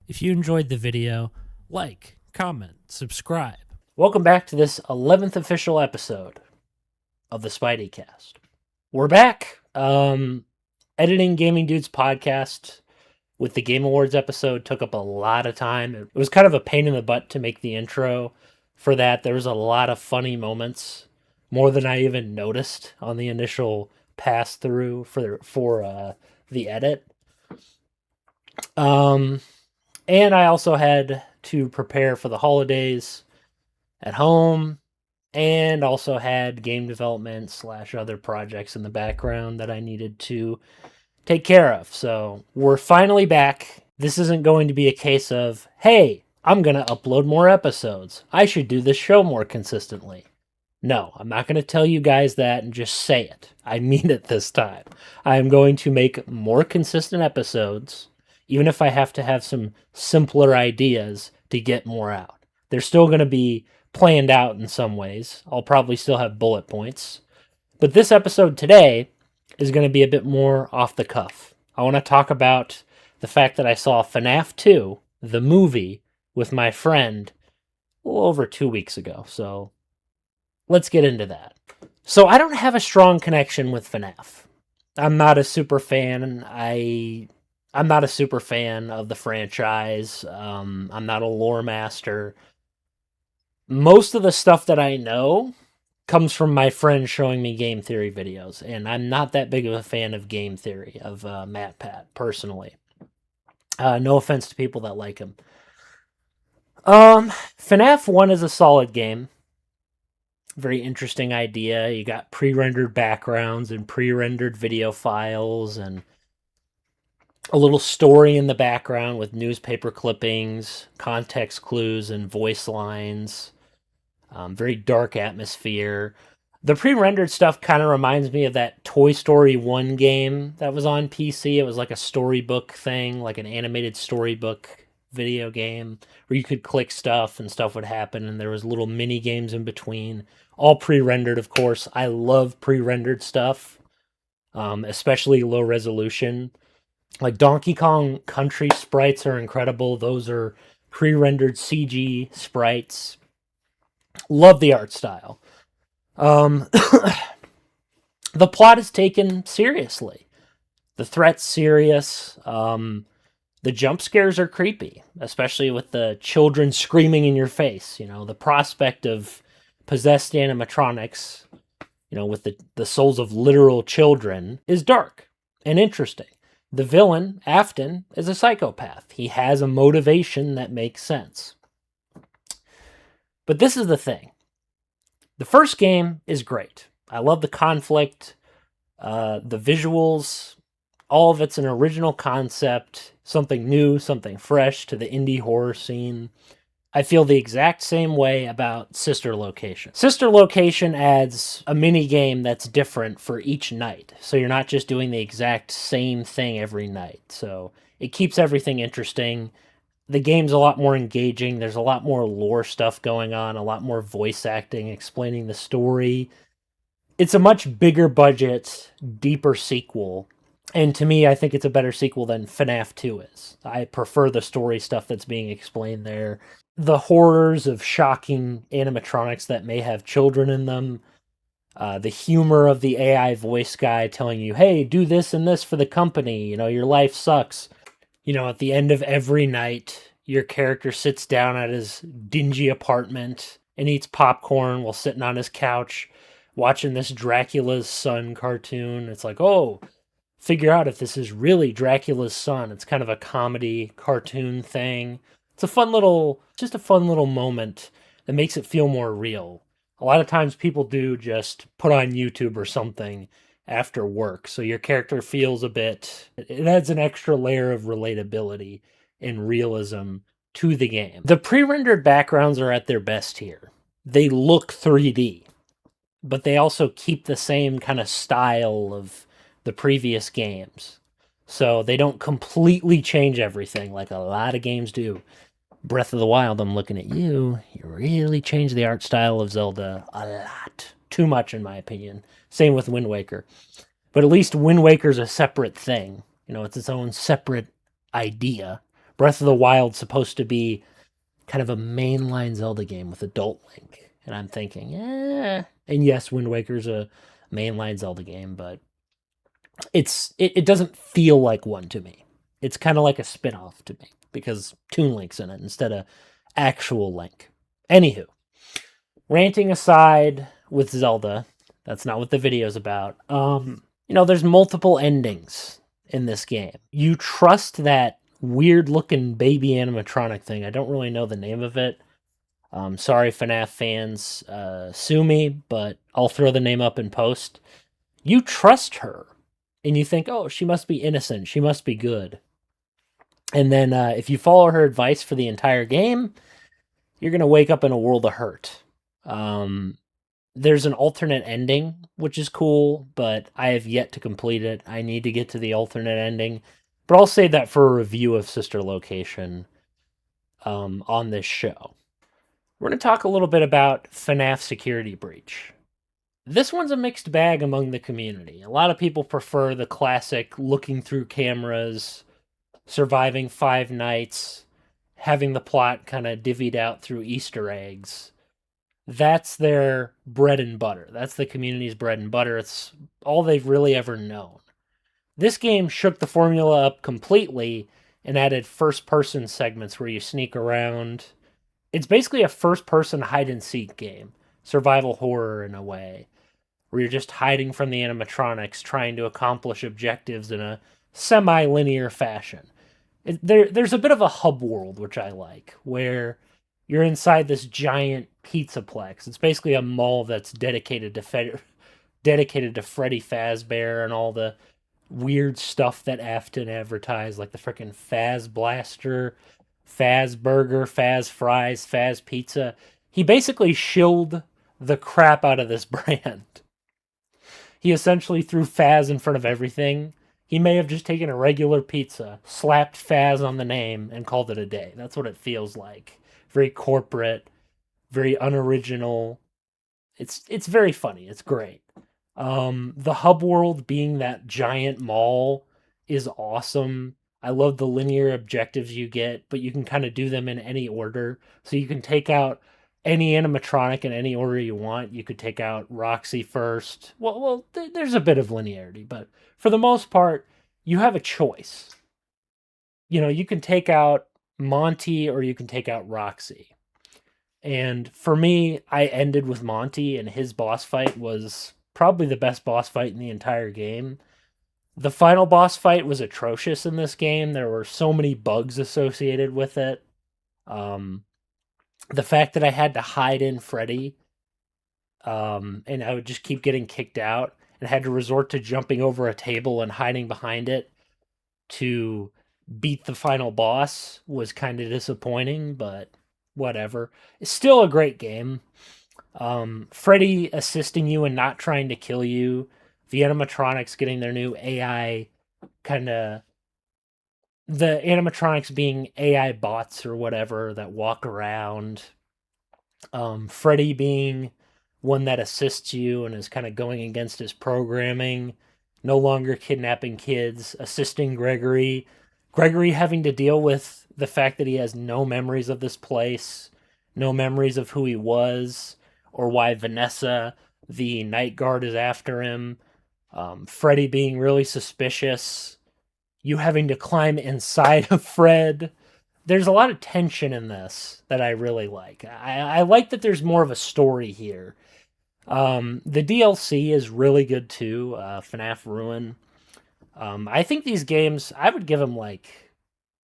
If you enjoyed the video, like, comment, subscribe. Welcome back to this 11th official episode of the Spidey cast. We're back. Editing Gaming Dudes podcast with the Game Awards episode took up a lot of time. It was kind of a pain in the butt to make the intro for that. There was a lot of funny moments, more than I even noticed on the initial pass through for the edit. And I also had to prepare for the holidays at home, and also had game development / other projects in the background that I needed to take care of. So we're finally back. This isn't going to be a case of, hey, I'm going to upload more episodes. I should do this show more consistently. No, I'm not going to tell you guys that and just say it. I mean it this time. I am going to make more consistent episodes, even if I have to have some simpler ideas to get more out. They're still going to be planned out in some ways. I'll probably still have bullet points. But this episode today is going to be a bit more off the cuff. I want to talk about the fact that I saw Fnaf 2, the movie, with my friend a little over 2 weeks ago. So let's get into that. So I don't have a strong connection with Fnaf. I'm not a super fan. I'm not a super fan of the franchise. I'm not a lore master. Most of the stuff that I know comes from my friends showing me game theory videos, and I'm not that big of a fan of game theory of MatPat personally. No offense to people that like him. FNAF 1 is a solid game. Very interesting idea. You got pre-rendered backgrounds and pre-rendered video files and a little story in the background with newspaper clippings, context clues, and voice lines. Very dark atmosphere. The pre-rendered stuff kind of reminds me of that Toy Story 1 game that was on PC. It was like a storybook thing, like an animated storybook video game where you could click stuff and stuff would happen, and there was little mini games in between. All pre-rendered, of course. I love pre-rendered stuff, especially low resolution. Like Donkey Kong Country sprites are incredible. Those are pre-rendered CG sprites. Love the art style. Um, the plot is taken seriously. The threat's serious. The jump scares are creepy, especially with the children screaming in your face. You know, the prospect of possessed animatronics, with the souls of literal children, is dark and interesting. The villain, Afton, is a psychopath. He has a motivation that makes sense. But this is the thing. The first game is great. I love the conflict, the visuals, all of it's an original concept, something new, something fresh to the indie horror scene. I feel the exact same way about Sister Location. Sister Location adds a mini game that's different for each night, so you're not just doing the exact same thing every night. So it keeps everything interesting. The game's a lot more engaging. There's a lot more lore stuff going on, a lot more voice acting explaining the story. It's a much bigger budget, deeper sequel. And to me, I think it's a better sequel than FNAF 2 is. I prefer the story stuff that's being explained there. The horrors of shocking animatronics that may have children in them. The humor of the AI voice guy telling you, hey, do this and this for the company. Your life sucks. At the end of every night, your character sits down at his dingy apartment and eats popcorn while sitting on his couch watching this Dracula's Son cartoon. It's like, oh, figure out if this is really Dracula's Son. It's kind of a comedy cartoon thing. It's just a fun little moment that makes it feel more real. A lot of times people do just put on YouTube or something after work. So your character feels it adds an extra layer of relatability and realism to the game. The pre-rendered backgrounds are at their best here. They look 3D, but they also keep the same kind of style of the previous games. So they don't completely change everything like a lot of games do. Breath of the Wild, I'm looking at you. You really changed the art style of Zelda a lot. Too much, in my opinion. Same with Wind Waker. But at least Wind Waker's a separate thing. It's its own separate idea. Breath of the Wild's supposed to be kind of a mainline Zelda game with adult Link. And I'm thinking, And yes, Wind Waker's a mainline Zelda game, but it doesn't feel like one to me. It's kind of like a spin-off to me because Toon Link's in it instead of actual Link. Anywho, ranting aside with Zelda, that's not what the video's about. There's multiple endings in this game. You trust that weird looking baby animatronic thing. I don't really know the name of it. Sorry, Fnaf fans, sue me, but I'll throw the name up in post. You trust her, and you think, oh, she must be innocent. She must be good. And then if you follow her advice for the entire game, you're going to wake up in a world of hurt. There's an alternate ending, which is cool, but I have yet to complete it. I need to get to the alternate ending, but I'll save that for a review of Sister Location on this show. We're going to talk a little bit about FNAF Security Breach. This one's a mixed bag among the community. A lot of people prefer the classic looking through cameras, surviving 5 nights, having the plot kind of divvied out through Easter eggs. That's their bread and butter. That's the community's bread and butter. It's all they've really ever known. This game shook the formula up completely and added first-person segments where you sneak around. It's basically a first-person hide-and-seek game. Survival horror in a way. Where you're just hiding from the animatronics, trying to accomplish objectives in a semi-linear fashion. There's a bit of a hub world, which I like, where you're inside this giant pizzaplex. It's basically a mall that's dedicated to Freddy Fazbear and all the weird stuff that Afton advertised, like the frickin' Faz Blaster, Faz Burger, Faz Fries, Faz Pizza. He basically shilled the crap out of this brand. He essentially threw Faz in front of everything. He may have just taken a regular pizza, slapped Faz on the name, and called it a day. That's what it feels like. Very corporate, very unoriginal. It's very funny. It's great. The hub world being that giant mall is awesome. I love the linear objectives you get, but you can kind of do them in any order. So you can take out any animatronic in any order you want. You could take out Roxy first. There's a bit of linearity, but for the most part, you have a choice. You can take out Monty or you can take out Roxy. And for me, I ended with Monty, and his boss fight was probably the best boss fight in the entire game. The final boss fight was atrocious in this game. There were so many bugs associated with it. The fact that I had to hide in Freddy, and I would just keep getting kicked out, and had to resort to jumping over a table and hiding behind it to beat the final boss was kind of disappointing, but whatever. It's still a great game. Freddy assisting you and not trying to kill you. The animatronics getting their new AI kind of. The animatronics being AI bots or whatever that walk around. Freddy being one that assists you and is kind of going against his programming. No longer kidnapping kids. Assisting Gregory. Gregory having to deal with the fact that he has no memories of this place. No memories of who he was. Or why Vanessa, the night guard, is after him. Freddy being really suspicious. You having to climb inside of Fred. There's a lot of tension in this that I really like. I like that there's more of a story here. The DLC is really good too. FNAF Ruin. I think these games, I would give them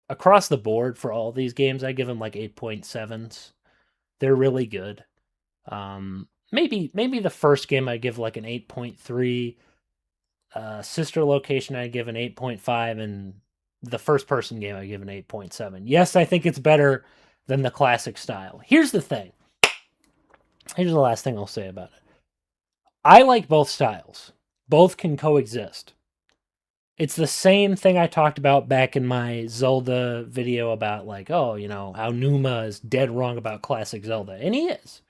across the board for all these games, I give them 8.7s. They're really good. Maybe the first game I give an 8.3. Sister Location I give an 8.5, and the first person game I give an 8.7. Yes, I think it's better than the classic style. Here's the thing. Here's the last thing I'll say about it. I like both styles. Both can coexist. It's the same thing I talked about back in my Zelda video about how Numa is dead wrong about classic Zelda, and he is.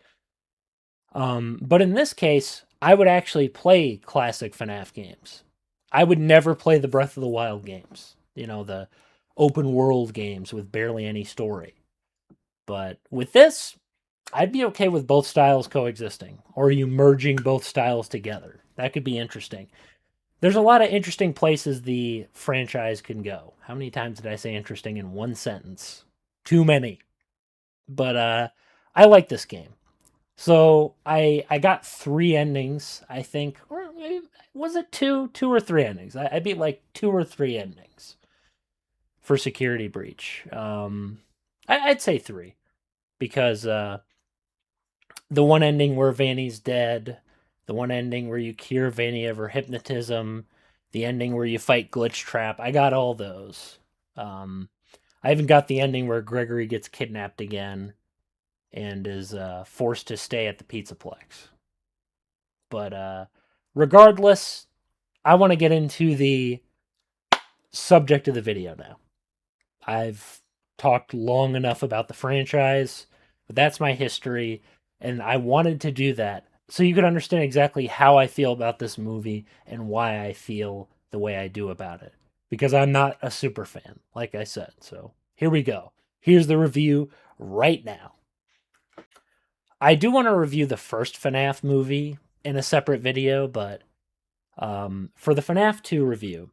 But in this case, I would actually play classic FNAF games. I would never play the Breath of the Wild games. The open world games with barely any story. But with this, I'd be okay with both styles coexisting, or you merging both styles together. That could be interesting. There's a lot of interesting places the franchise can go. How many times did I say interesting in one sentence? Too many. But I like this game. So I got three endings, I think, or was it two or three endings? I beat like two or three endings for Security Breach. I'd say three because the one ending where Vanny's dead, the one ending where you cure Vanny of her hypnotism, the ending where you fight Glitch Trap. I got all those. Um, I even got the ending where Gregory gets kidnapped again and is forced to stay at the Pizzaplex. But regardless, I want to get into the subject of the video now. I've talked long enough about the franchise, but that's my history, and I wanted to do that so you could understand exactly how I feel about this movie and why I feel the way I do about it. Because I'm not a super fan, like I said. So here we go. Here's the review right now. I do want to review the first Fnaf movie in a separate video, but for the Fnaf 2 review,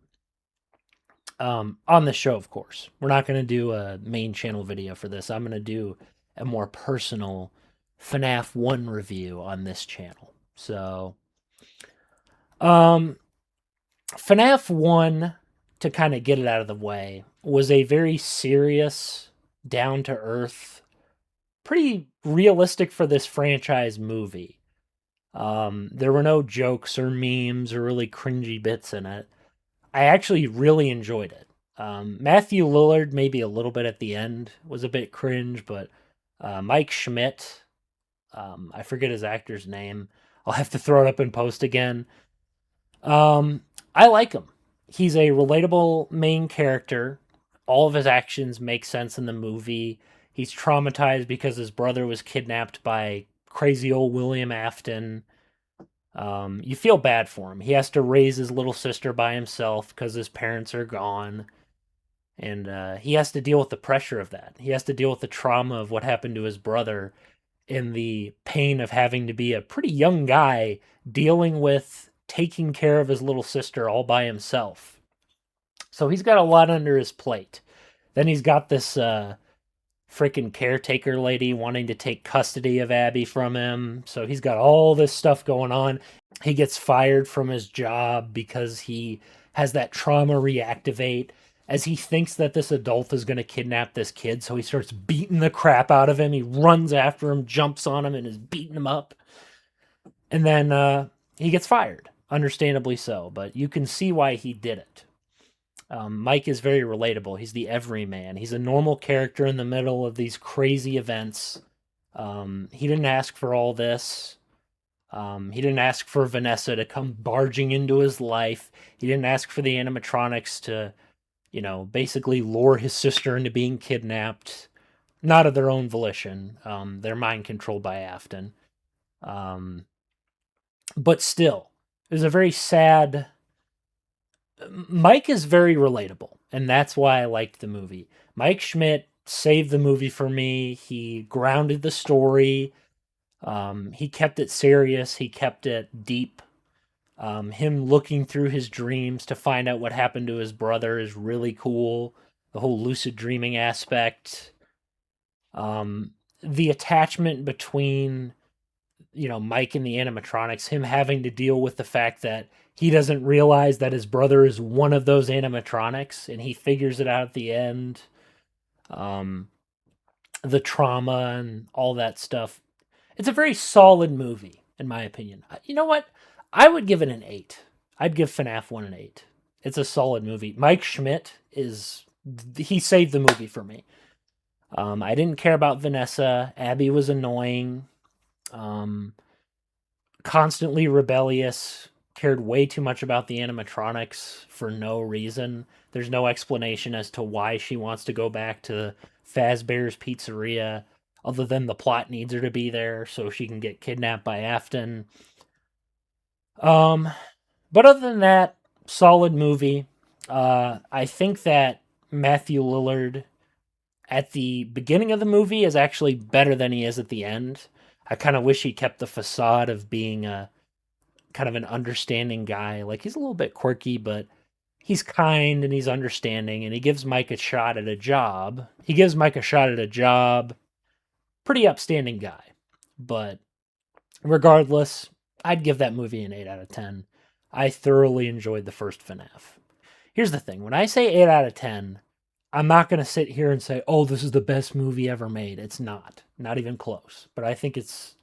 on the show, of course, we're not going to do a main channel video for this. I'm going to do a more personal Fnaf 1 review on this channel. So, Fnaf 1, to kind of get it out of the way, was a very serious, down to earth, pretty realistic for this franchise movie. There were no jokes or memes or really cringy bits in it. I actually really enjoyed it. Matthew Lillard, maybe a little bit at the end, was a bit cringe, but Mike Schmidt, I forget his actor's name. I'll have to throw it up in post again. I like him. He's a relatable main character. All of his actions make sense in the movie. He's traumatized because his brother was kidnapped by crazy old William Afton. You feel bad for him. He has to raise his little sister by himself because his parents are gone. And he has to deal with the pressure of that. He has to deal with the trauma of what happened to his brother and the pain of having to be a pretty young guy dealing with taking care of his little sister all by himself. So he's got a lot under his plate. Then he's got this freaking caretaker lady wanting to take custody of Abby from him. So he's got all this stuff going on. He gets fired from his job because he has that trauma reactivate as he thinks that this adult is going to kidnap this kid. So he starts beating the crap out of him. He runs after him, jumps on him, and is beating him up. And then he gets fired, understandably so. But you can see why he did it. Mike is very relatable. He's the everyman. He's a normal character in the middle of these crazy events. He didn't ask for all this. He didn't ask for Vanessa to come barging into his life. He didn't ask for the animatronics to, basically lure his sister into being kidnapped. Not of their own volition. They're mind controlled by Afton. But still, it was a very sad. Mike is very relatable, and that's why I liked the movie. Mike Schmidt saved the movie for me. He grounded the story. He kept it serious. He kept it deep. Him looking through his dreams to find out what happened to his brother is really cool. The whole lucid dreaming aspect. The attachment between Mike and the animatronics, him having to deal with the fact that he doesn't realize that his brother is one of those animatronics, and he figures it out at the end. The trauma and all that stuff. It's a very solid movie, in my opinion. You know what? I would give it an 8. I'd give FNAF 1 an 8. It's a solid movie. Mike Schmidt he saved the movie for me. I didn't care about Vanessa. Abby was annoying. Constantly rebellious, cared way too much about the animatronics for no reason. There's no explanation as to why she wants to go back to Fazbear's Pizzeria, other than the plot needs her to be there so she can get kidnapped by Afton. But other than that, solid movie. I think that Matthew Lillard at the beginning of the movie is actually better than he is at the end. I kind of wish he kept the facade of being a kind of an understanding guy. Like he's a little bit quirky, but he's kind and he's understanding and he gives Mike a shot at a job. He gives Mike a shot at a job. Pretty upstanding guy. But regardless, I'd give that movie an 8 out of 10. I thoroughly enjoyed the first Fnaf. Here's the thing, when I say 8 out of 10, I'm not going to sit here and say, "Oh, this is the best movie ever made." It's not. Not even close. But I think it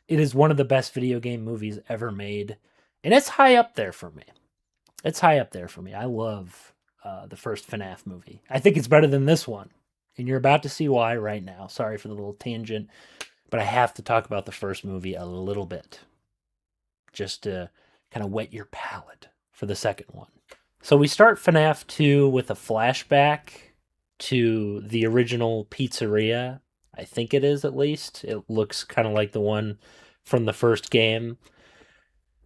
is one of the best video game movies ever made, and it's high up there for me. It's high up there for me. I love the first FNAF movie. I think it's better than this one, and you're about to see why right now. Sorry for the little tangent, but I have to talk about the first movie a little bit, just to kind of wet your palate for the second one. So we start FNAF 2 with a flashback to the original pizzeria. I think it is, at least. It looks kind of like the one from the first game.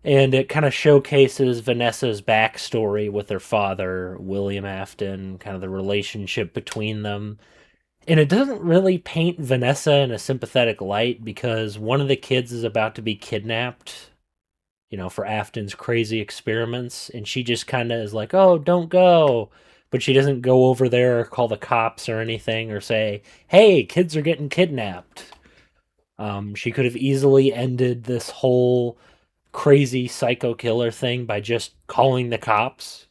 And it kind of showcases Vanessa's backstory with her father, William Afton, kind of the relationship between them. And it doesn't really paint Vanessa in a sympathetic light because one of the kids is about to be kidnapped, for Afton's crazy experiments. And she just kind of is like, "Oh, don't go." But she doesn't go over there or call the cops or anything or say, "Hey, kids are getting kidnapped." She could have easily ended this whole crazy psycho killer thing by just calling the cops.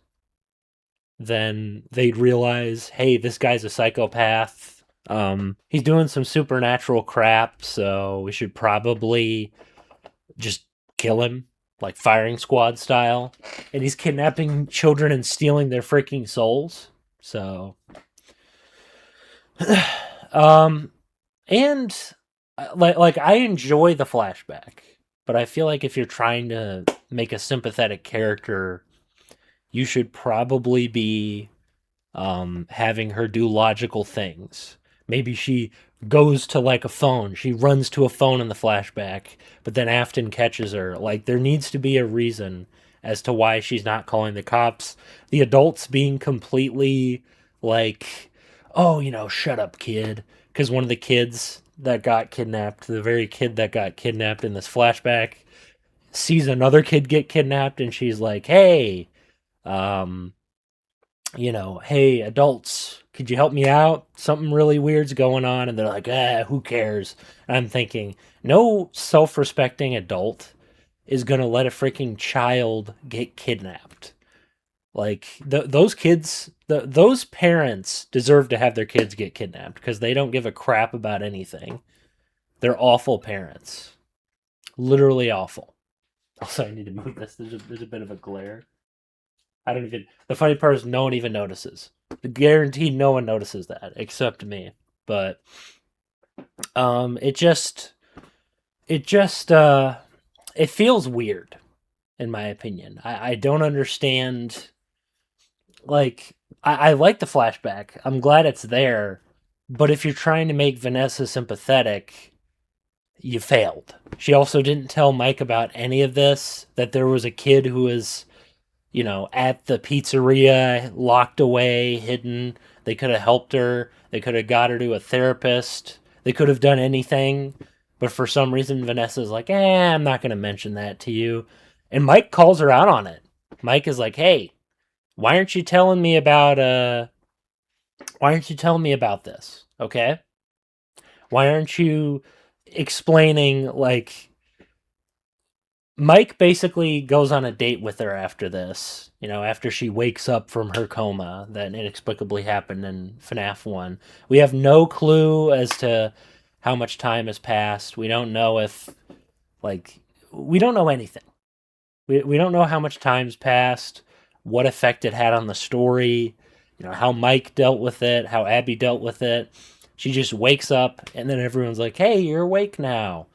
Then they'd realize, hey, this guy's a psychopath. He's doing some supernatural crap, so we should probably just kill him, like firing squad style. And he's kidnapping children and stealing their freaking souls. So, and like I enjoy the flashback, but I feel like if you're trying to make a sympathetic character, you should probably be having her do logical things. Maybe she goes to like a phone. She runs to a phone in the flashback, but then Afton catches her. Like there needs to be a reason as to why she's not calling the cops. The adults being completely like, "Oh, shut up, kid." Because one of the kids that got kidnapped, the very kid that got kidnapped in this flashback, sees another kid get kidnapped, and she's like, "Hey, um, hey, adults, could you help me out? Something really weird's going on." And they're like, "Who cares?" And I'm thinking, no self-respecting adult is going to let a freaking child get kidnapped. Like, those kids, those parents deserve to have their kids get kidnapped because they don't give a crap about anything. They're awful parents. Literally awful. Also, I need to move this. There's a bit of a glare. I don't even. The funny part is no one even notices. Guaranteed, no one notices that except me. But it just it feels weird, in my opinion. I don't understand. Like I like the flashback. I'm glad it's there. But if you're trying to make Vanessa sympathetic, you failed. She also didn't tell Mike about any of this. That there was a kid who was at the pizzeria, locked away, hidden. They could have helped her. They could have got her to a therapist. They could have done anything. But for some reason, Vanessa's like, I'm not going to mention that to you. And Mike calls her out on it. Mike is like, "Hey, why aren't you telling me about, why aren't you telling me about this? Okay? Why aren't you explaining, like, Mike basically goes on a date with her after this, after she wakes up from her coma that inexplicably happened in FNAF 1. We have no clue as to how much time has passed. We don't know if, we don't know anything. We don't know how much time's passed, what effect it had on the story, how Mike dealt with it, how Abby dealt with it. She just wakes up, and then everyone's like, "Hey, you're awake now."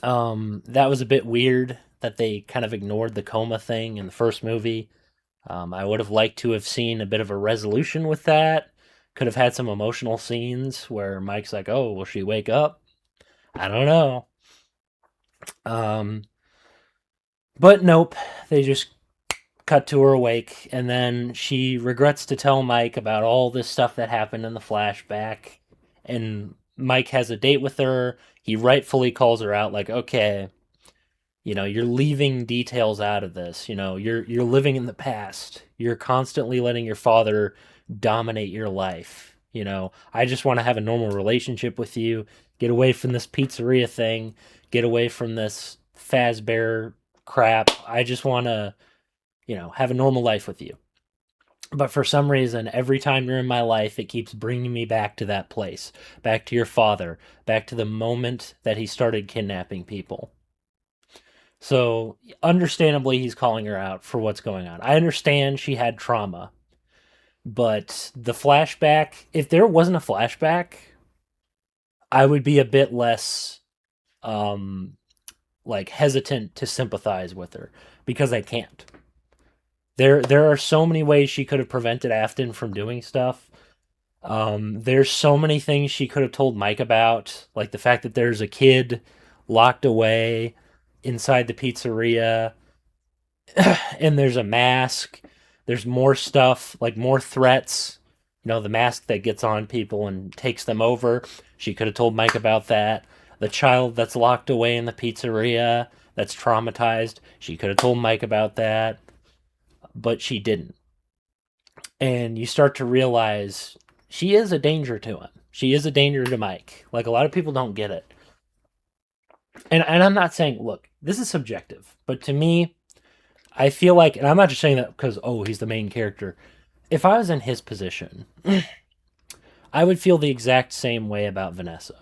That was a bit weird that they kind of ignored the coma thing in the first movie. I would have liked to have seen a bit of a resolution with that. Could have had some emotional scenes where Mike's like, "Oh, will she wake up?" I don't know. Um, but nope, they just cut to her awake, and then she regrets to tell Mike about all this stuff that happened in the flashback. And Mike has a date with her. He rightfully calls her out, like, okay, you're leaving details out of this. You're living in the past. You're constantly letting your father dominate your life. I just want to have a normal relationship with you. Get away from this pizzeria thing. Get away from this Fazbear crap. I just want to, have a normal life with you. But for some reason, every time you're in my life, it keeps bringing me back to that place, back to your father, back to the moment that he started kidnapping people. So, understandably, he's calling her out for what's going on. I understand she had trauma, but the flashback, if there wasn't a flashback, I would be a bit less um like hesitant to sympathize with her because I can't. There are so many ways she could have prevented Afton from doing stuff. There's so many things she could have told Mike about, like the fact that there's a kid locked away inside the pizzeria, and there's a mask. There's more stuff, like more threats. The mask that gets on people and takes them over. She could have told Mike about that. The child that's locked away in the pizzeria, that's traumatized. She could have told Mike about that, but she didn't. And you start to realize she is a danger to him. She is a danger to Mike. Like, a lot of people don't get it. And I'm not saying, look, this is subjective, but to me, I feel like, and I'm not just saying that because, oh, he's the main character. If I was in his position, I would feel the exact same way about Vanessa.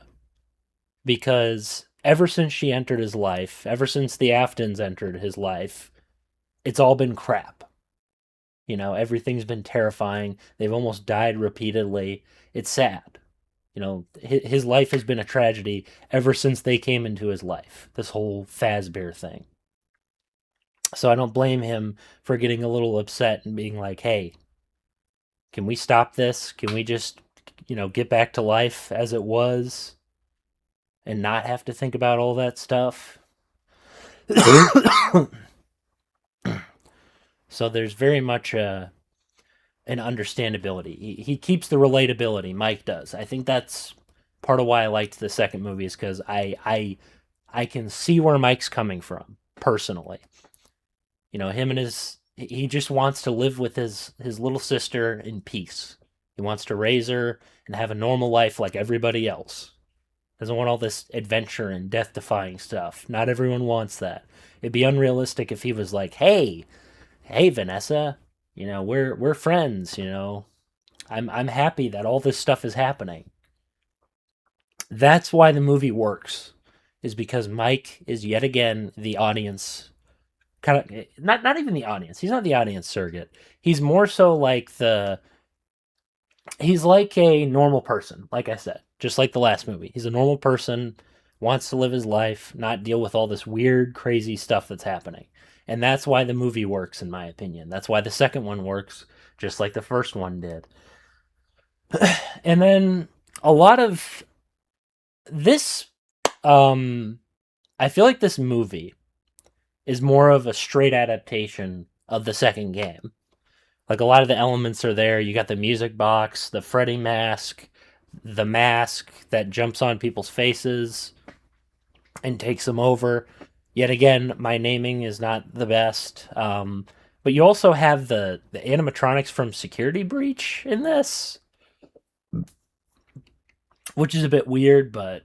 Because ever since she entered his life, ever since the Aftons entered his life, it's all been crap. Everything's been terrifying. They've almost died repeatedly. It's sad. His life has been a tragedy ever since they came into his life. This whole Fazbear thing. So I don't blame him for getting a little upset and being like, hey, can we stop this? Can we just, get back to life as it was and not have to think about all that stuff? So there's very much an understandability. He keeps the relatability. Mike does. I think that's part of why I liked the second movie, is because I can see where Mike's coming from personally. Him and he just wants to live with his little sister in peace. He wants to raise her and have a normal life like everybody else. Doesn't want all this adventure and death defying stuff. Not everyone wants that. It'd be unrealistic if he was like, hey Vanessa, we're friends, I'm happy that all this stuff is happening. That's why the movie works, is because Mike is yet again the audience, kind of, not even the audience. He's not the audience surrogate. He's more so like he's like a normal person, like I said, just like the last movie. He's a normal person, wants to live his life, not deal with all this weird, crazy stuff that's happening. And that's why the movie works, in my opinion. That's why the second one works, just like the first one did. And then a lot of this, I feel like this movie is more of a straight adaptation of the second game. Like, a lot of the elements are there. You got the music box, the Freddy mask, the mask that jumps on people's faces and takes them over. Yet again, my naming is not the best. But you also have the animatronics from Security Breach in this, which is a bit weird, but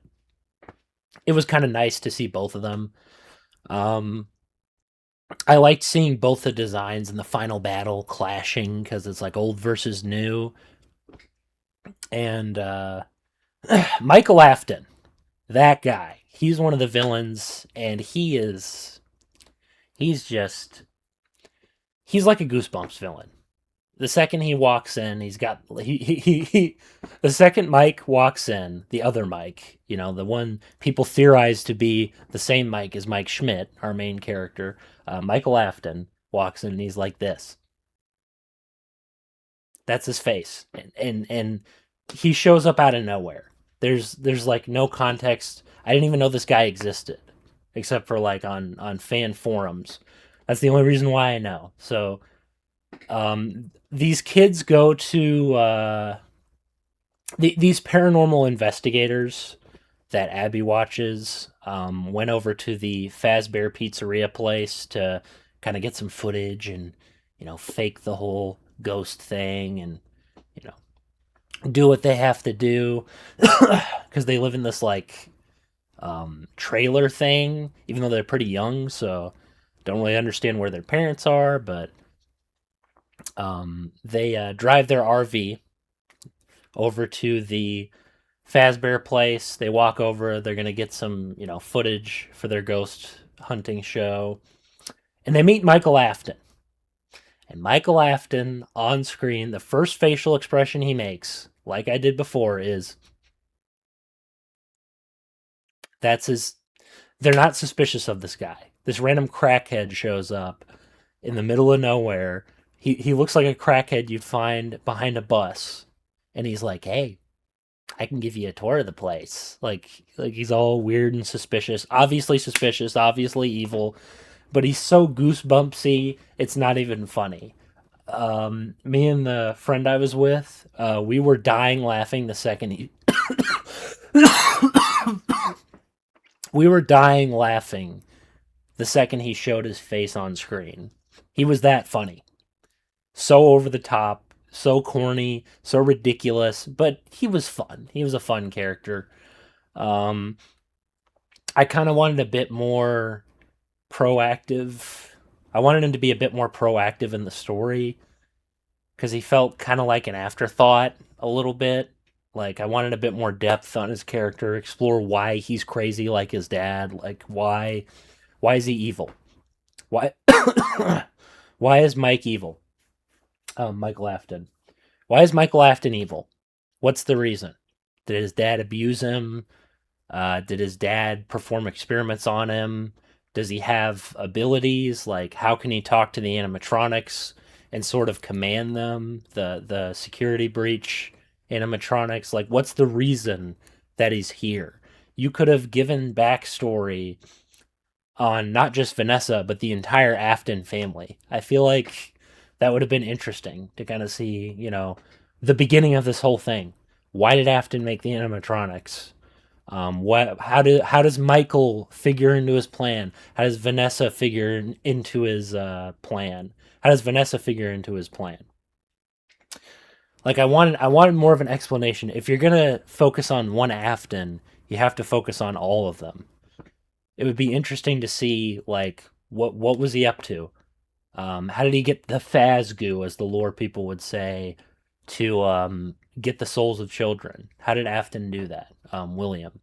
it was kind of nice to see both of them. I liked seeing both the designs in the final battle clashing because it's like old versus new. And Michael Afton, that guy, he's one of the villains, and he's like a Goosebumps villain. The second he walks in, the second Mike walks in, the other Mike, the one people theorize to be the same Mike as Mike Schmidt, our main character, Michael Afton, walks in and he's like this. That's his face. And he shows up out of nowhere. There's like no context. I didn't even know this guy existed, except for like on fan forums. That's the only reason why I know. So these kids go to these paranormal investigators that Abby watches went over to the Fazbear Pizzeria place to kind of get some footage and fake the whole ghost thing and you know do what they have to do because they live in this like trailer thing, even though they're pretty young, so don't really understand where their parents are, but they drive their RV over to the Fazbear place. They walk over. They're gonna get some, footage for their ghost hunting show, and they meet Michael Afton. And Michael Afton on screen, the first facial expression he makes, like I did before, is that's his. They're not suspicious of this guy. This random crackhead shows up in the middle of nowhere. He looks like a crackhead you'd find behind a bus, and he's like, "Hey, I can give you a tour of the place." Like he's all weird and suspicious, obviously evil, but he's so goosebumpsy, it's not even funny. Me and the friend I was with, we were dying laughing the second he. We were dying laughing the second he showed his face on screen. He was that funny. So over the top, so corny, so ridiculous, but he was fun. He was a fun character. Um, I kind of wanted a bit more proactive. I wanted him to be a bit more proactive in the story because he felt kind of like an afterthought a little bit. Like I wanted a bit more depth on his character, explore why he's crazy like his dad, like why is he evil? Why why is Mike evil? Michael Afton. Why is Michael Afton evil? What's the reason? Did his dad abuse him? Did his dad perform experiments on him? Does he have abilities? Like, how can he talk to the animatronics and sort of command them? The security breach animatronics. Like, what's the reason that he's here? You could have given backstory on not just Vanessa, but the entire Afton family. I feel like that would have been interesting to kind of see, the beginning of this whole thing. Why did Afton make the animatronics? How does Michael figure into his plan? How does Vanessa figure into his plan? How does Vanessa figure into his plan? Like I wanted more of an explanation. If you're gonna focus on one Afton, you have to focus on all of them. It would be interesting to see like what was he up to? How did he get the Fazgoo, as the lore people would say, to get the souls of children? How did Afton do that? William.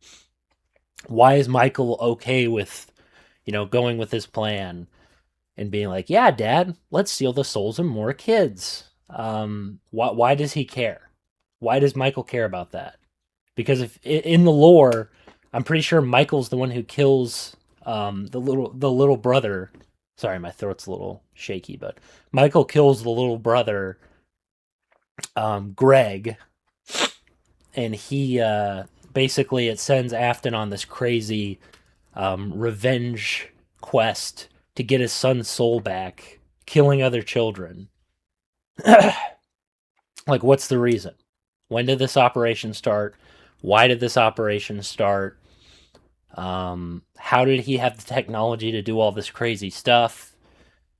Why is Michael okay with, going with his plan and being like, yeah, Dad, let's steal the souls of more kids? Why does he care? Why does Michael care about that? Because if in the lore, I'm pretty sure Michael's the one who kills the little brother. Sorry, my throat's a little shaky, but Michael kills the little brother, Greg, and he basically it sends Afton on this crazy revenge quest to get his son's soul back, killing other children. Like, what's the reason? When did this operation start? Why did this operation start? How did he have the technology to do all this crazy stuff?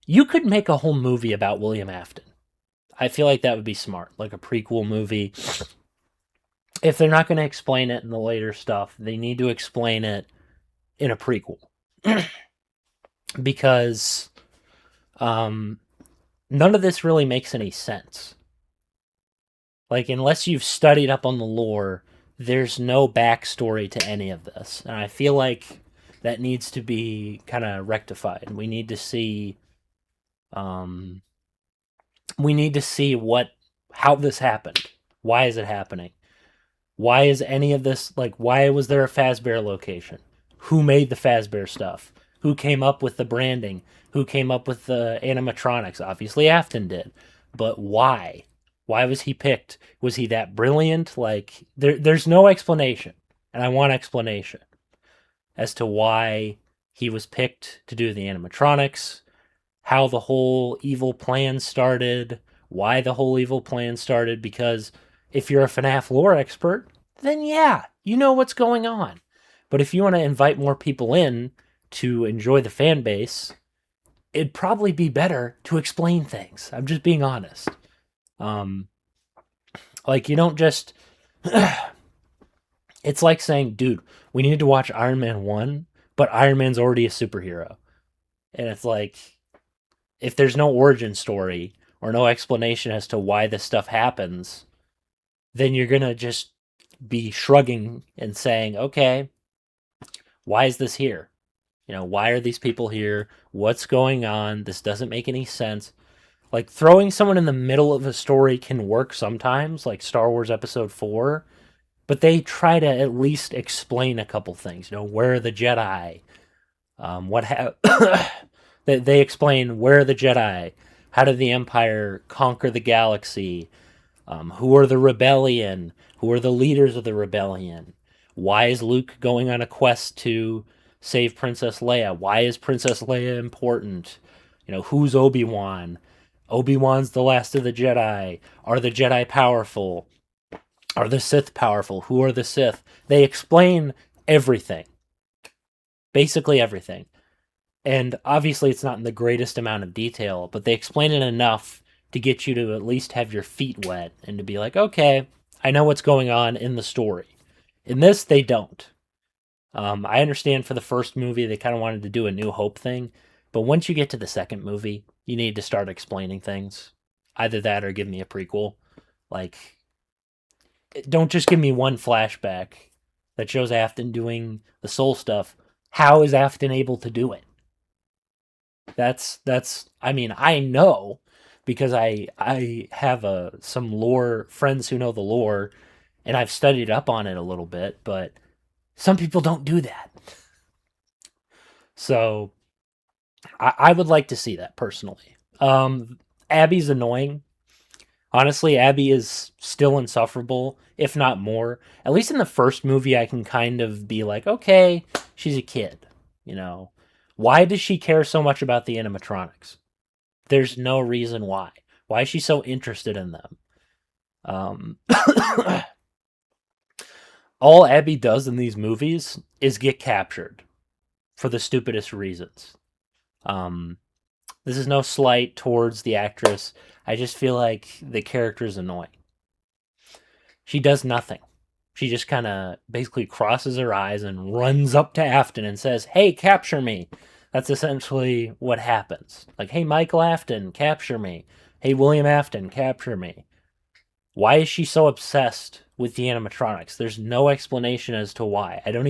You could make a whole movie about William Afton. I feel like that would be smart, like a prequel movie. If they're not going to explain it in the later stuff, they need to explain it in a prequel. Because none of this really makes any sense. Like, unless you've studied up on the lore, there's no backstory to any of this. And I feel like that needs to be kind of rectified. We need to see um how this happened. Why is it happening? Why is any of this like why was there a Fazbear location? Who made the Fazbear stuff? Who came up with the branding? Who came up with the animatronics? Obviously Afton did. But why? Why was he picked? Was he that brilliant? Like there's no explanation. And I want explanation as to why he was picked to do the animatronics, how the whole evil plan started, why the whole evil plan started, because if you're a FNAF lore expert, then yeah, you know what's going on. But if you want to invite more people in to enjoy the fan base, it'd probably be better to explain things. I'm just being honest. Um, like, you don't just. It's like saying, dude, we need to watch Iron Man 1, but Iron Man's already a superhero. And it's like, if there's no origin story or no explanation as to why this stuff happens, then you're going to just be shrugging and saying, okay, why is this here? You know, why are these people here? What's going on? This doesn't make any sense. Like, throwing someone in the middle of a story can work sometimes, like Star Wars Episode 4, but they try to at least explain a couple things. You know, where are the Jedi? They explain where are the Jedi? How did the Empire conquer the galaxy? Who are the rebellion? Who are the leaders of the rebellion? Why is Luke going on a quest to save Princess Leia? Why is Princess Leia important? You know, who's Obi-Wan? Obi-Wan's the last of the Jedi. Are the Jedi powerful? Are the Sith powerful? Who are the Sith? They explain everything. Basically everything. And obviously it's not in the greatest amount of detail, but they explain it enough to get you to at least have your feet wet and to be like, okay, I know what's going on in the story. In this, they don't. I understand for the first movie, they kind of wanted to do a New Hope thing, but once you get to the second movie, you need to start explaining things. Either that or give me a prequel. Like, don't just give me one flashback that shows Afton doing the soul stuff. How is Afton able to do it? That's I mean, I know because I have some lore friends who know the lore and I've studied up on it a little bit, but some people don't do that. So I would like to see that personally. Abby's annoying. Honestly, Abby is still insufferable, if not more. At least in the first movie, I can kind of be like, okay, she's a kid. You know, why does she care so much about the animatronics? There's no reason why. Why is she so interested in them? Um, all Abby does in these movies is get captured for the stupidest reasons. Um, this is no slight towards the actress. I just feel like the character is annoying. She does nothing. She just kind of basically crosses her eyes and runs up to Afton and says, "Hey, capture me." That's essentially what happens. Like, "Hey, Michael Afton, capture me. Hey, William Afton, capture me." Why is she so obsessed with the animatronics? There's no explanation as to why. I don't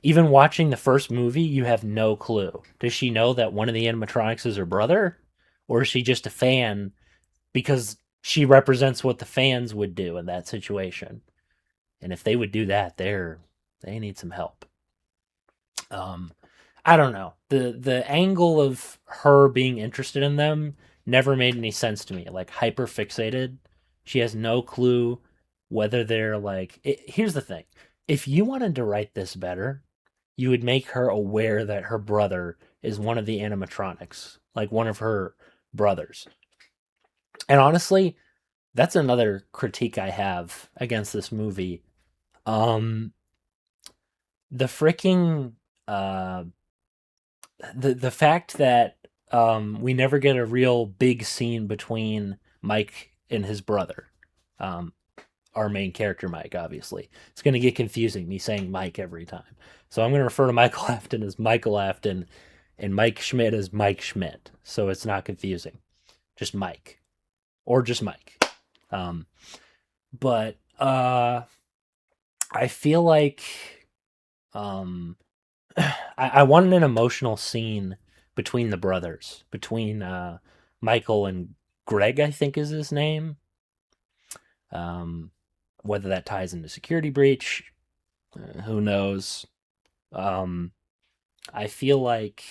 even watching the first movie, you have no clue. Does she know that one of the animatronics is her brother? Or is she just a fan because she represents what the fans would do in that situation? And if they would do that, they need some help. Um, I don't know. The angle of her being interested in them never made any sense to me. Like, hyper fixated. She has no clue whether they're like. Here's the thing: if you wanted to write this better, you would make her aware that her brother is one of the animatronics, like one of her brothers. And honestly, that's another critique I have against this movie. Um, the freaking uh, the fact that we never get a real big scene between Mike and his brother. Um, our main character, Mike, obviously. It's going to get confusing, me saying Mike every time. So I'm going to refer to Michael Afton as Michael Afton and Mike Schmidt as Mike Schmidt. So it's not confusing. Just Mike. Or just Mike. But I feel like I wanted an emotional scene between the brothers, between Michael and Greg, I think is his name. Whether that ties into Security Breach, who knows? Um, I feel like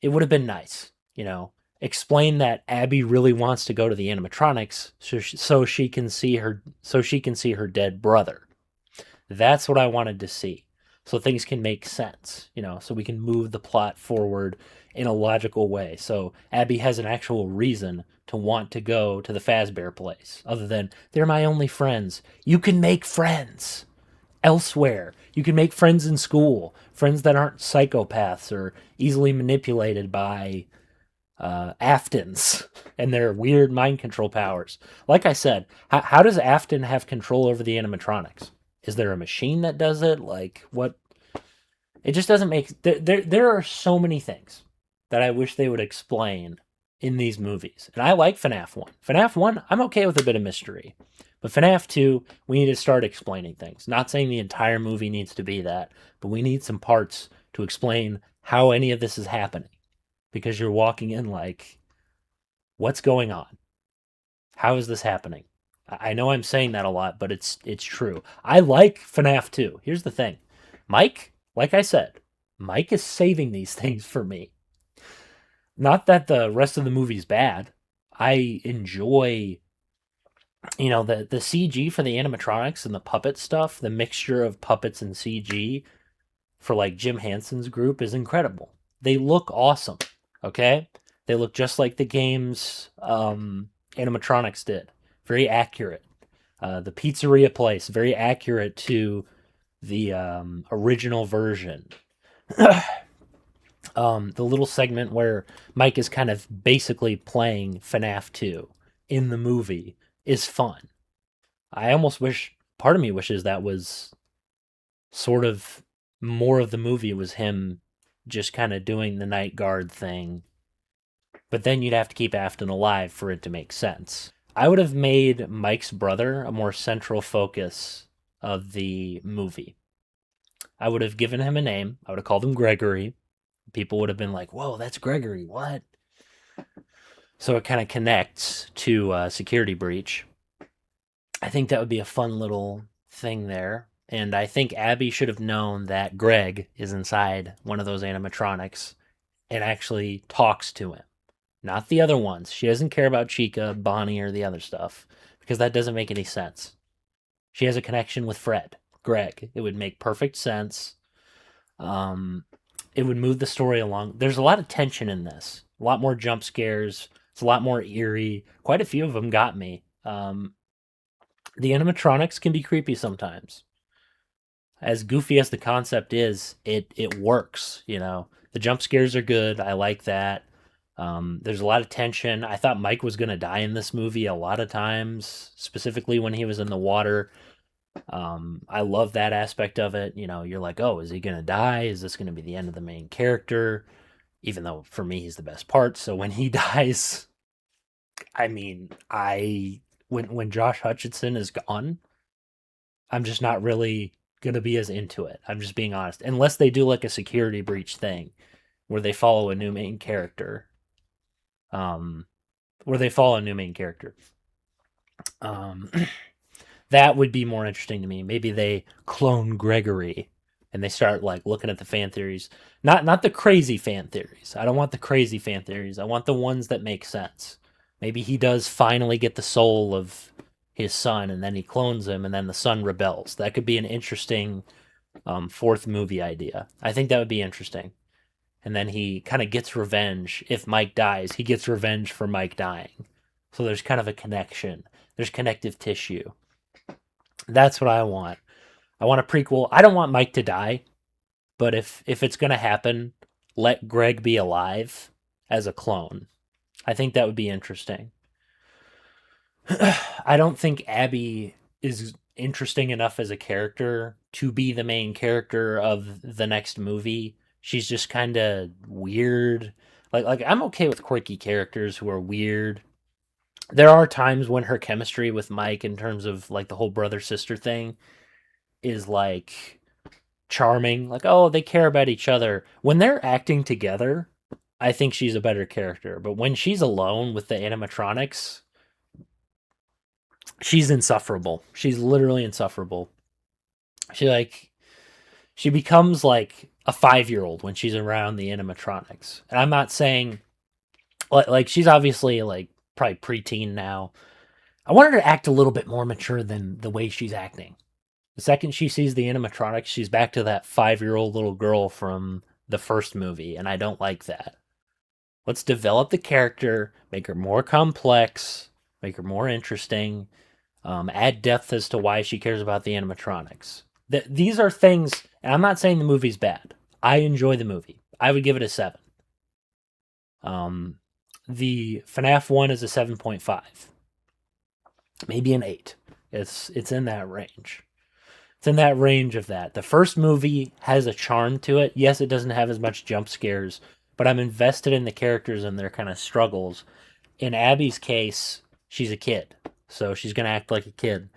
it would have been nice, you know, explain that Abby really wants to go to the animatronics so she can see her dead brother. That's what I wanted to see. so things can make sense, so we can move the plot forward in a logical way. So Abby has an actual reason to want to go to the Fazbear place, other than they're my only friends. You can make friends elsewhere. You can make friends in school, friends that aren't psychopaths or easily manipulated by Aftons and their weird mind control powers. Like I said, how does Afton have control over the animatronics? Is there a machine that does it? Like what? It just doesn't make. There are so many things that I wish they would explain in these movies. And I like FNAF 1. FNAF 1, I'm okay with a bit of mystery. But FNAF 2, we need to start explaining things. Not saying the entire movie needs to be that, but we need some parts to explain how any of this is happening. Because you're walking in like, what's going on? How is this happening? I know I'm saying that a lot, but it's true. I like FNAF 2. Here's the thing. Mike, like I said, Mike is saving these things for me. Not that the rest of the movie's bad. I enjoy, the CG for the animatronics and the puppet stuff, the mixture of puppets and CG for like Jim Henson's group is incredible. They look awesome. Okay? They look just like the game's animatronics did. Very accurate. The pizzeria place, very accurate to the original version. The little segment where Mike is kind of basically playing FNAF 2 in the movie is fun. I almost wish, part of me wishes that was sort of more of the movie was him just kind of doing the night guard thing. But then you'd have to keep Afton alive for it to make sense. I would have made Mike's brother a more central focus of the movie. I would have given him a name. I would have called him Gregory. People would have been like, whoa, that's Gregory. What? So it kind of connects to Security Breach. I think that would be a fun little thing there. And I think Abby should have known that Greg is inside one of those animatronics and actually talks to him. Not the other ones. She doesn't care about Chica, Bonnie, or the other stuff because that doesn't make any sense. She has a connection with Fred, Greg. It would make perfect sense. It would move the story along. There's a lot of tension in this. A lot more jump scares. It's a lot more eerie. Quite a few of them got me. The animatronics can be creepy sometimes. As goofy as the concept is, it works. The jump scares are good. I like that. There's a lot of tension. I thought Mike was gonna die in this movie a lot of times, specifically when he was in the water. I love that aspect of it. You're like, oh, is he gonna die? Is this gonna be the end of the main character? Even though for me he's the best part. So when he dies, I mean, when Josh Hutcherson is gone, I'm just not really gonna be as into it. I'm just being honest. Unless they do like a Security Breach thing where they follow a new main character. Um, where they follow a new main character. Um, that would be more interesting to me. Maybe they clone Gregory and they start like looking at the fan theories. Not the crazy fan theories. I don't want the crazy fan theories. I want the ones that make sense. Maybe he does finally get the soul of his son and then he clones him and then the son rebels. That could be an interesting fourth movie idea. I think that would be interesting. And then he kind of gets revenge. If Mike dies, he gets revenge for Mike dying. So there's kind of a connection. There's connective tissue. That's what I want. I want a prequel. I don't want Mike to die, but if it's going to happen, let Greg be alive as a clone. I think that would be interesting. I don't think Abby is interesting enough as a character to be the main character of the next movie. She's just kind of weird. Like I'm okay with quirky characters who are weird. There are times when her chemistry with Mike in terms of like the whole brother sister thing is like charming. Like, oh, they care about each other. When they're acting together, I think she's a better character. But when she's alone with the animatronics, she's insufferable. She's literally insufferable. She becomes like a 5-year-old when she's around the animatronics. And I'm not saying like she's obviously like probably preteen now. I want her to act a little bit more mature than the way she's acting. The second she sees the animatronics, she's back to that 5-year-old little girl from the first movie, and I don't like that. Let's develop the character, make her more complex, make her more interesting, add depth as to why she cares about the animatronics. These are things, and I'm not saying the movie's bad. I enjoy the movie. I would give it a 7. Um, the FNAF 1 is a 7.5, maybe an 8. It's in that range. It's in that range of that. The first movie has a charm to it. Yes, it doesn't have as much jump scares, but I'm invested in the characters and their kind of struggles. In Abby's case, she's a kid, so she's gonna act like a kid.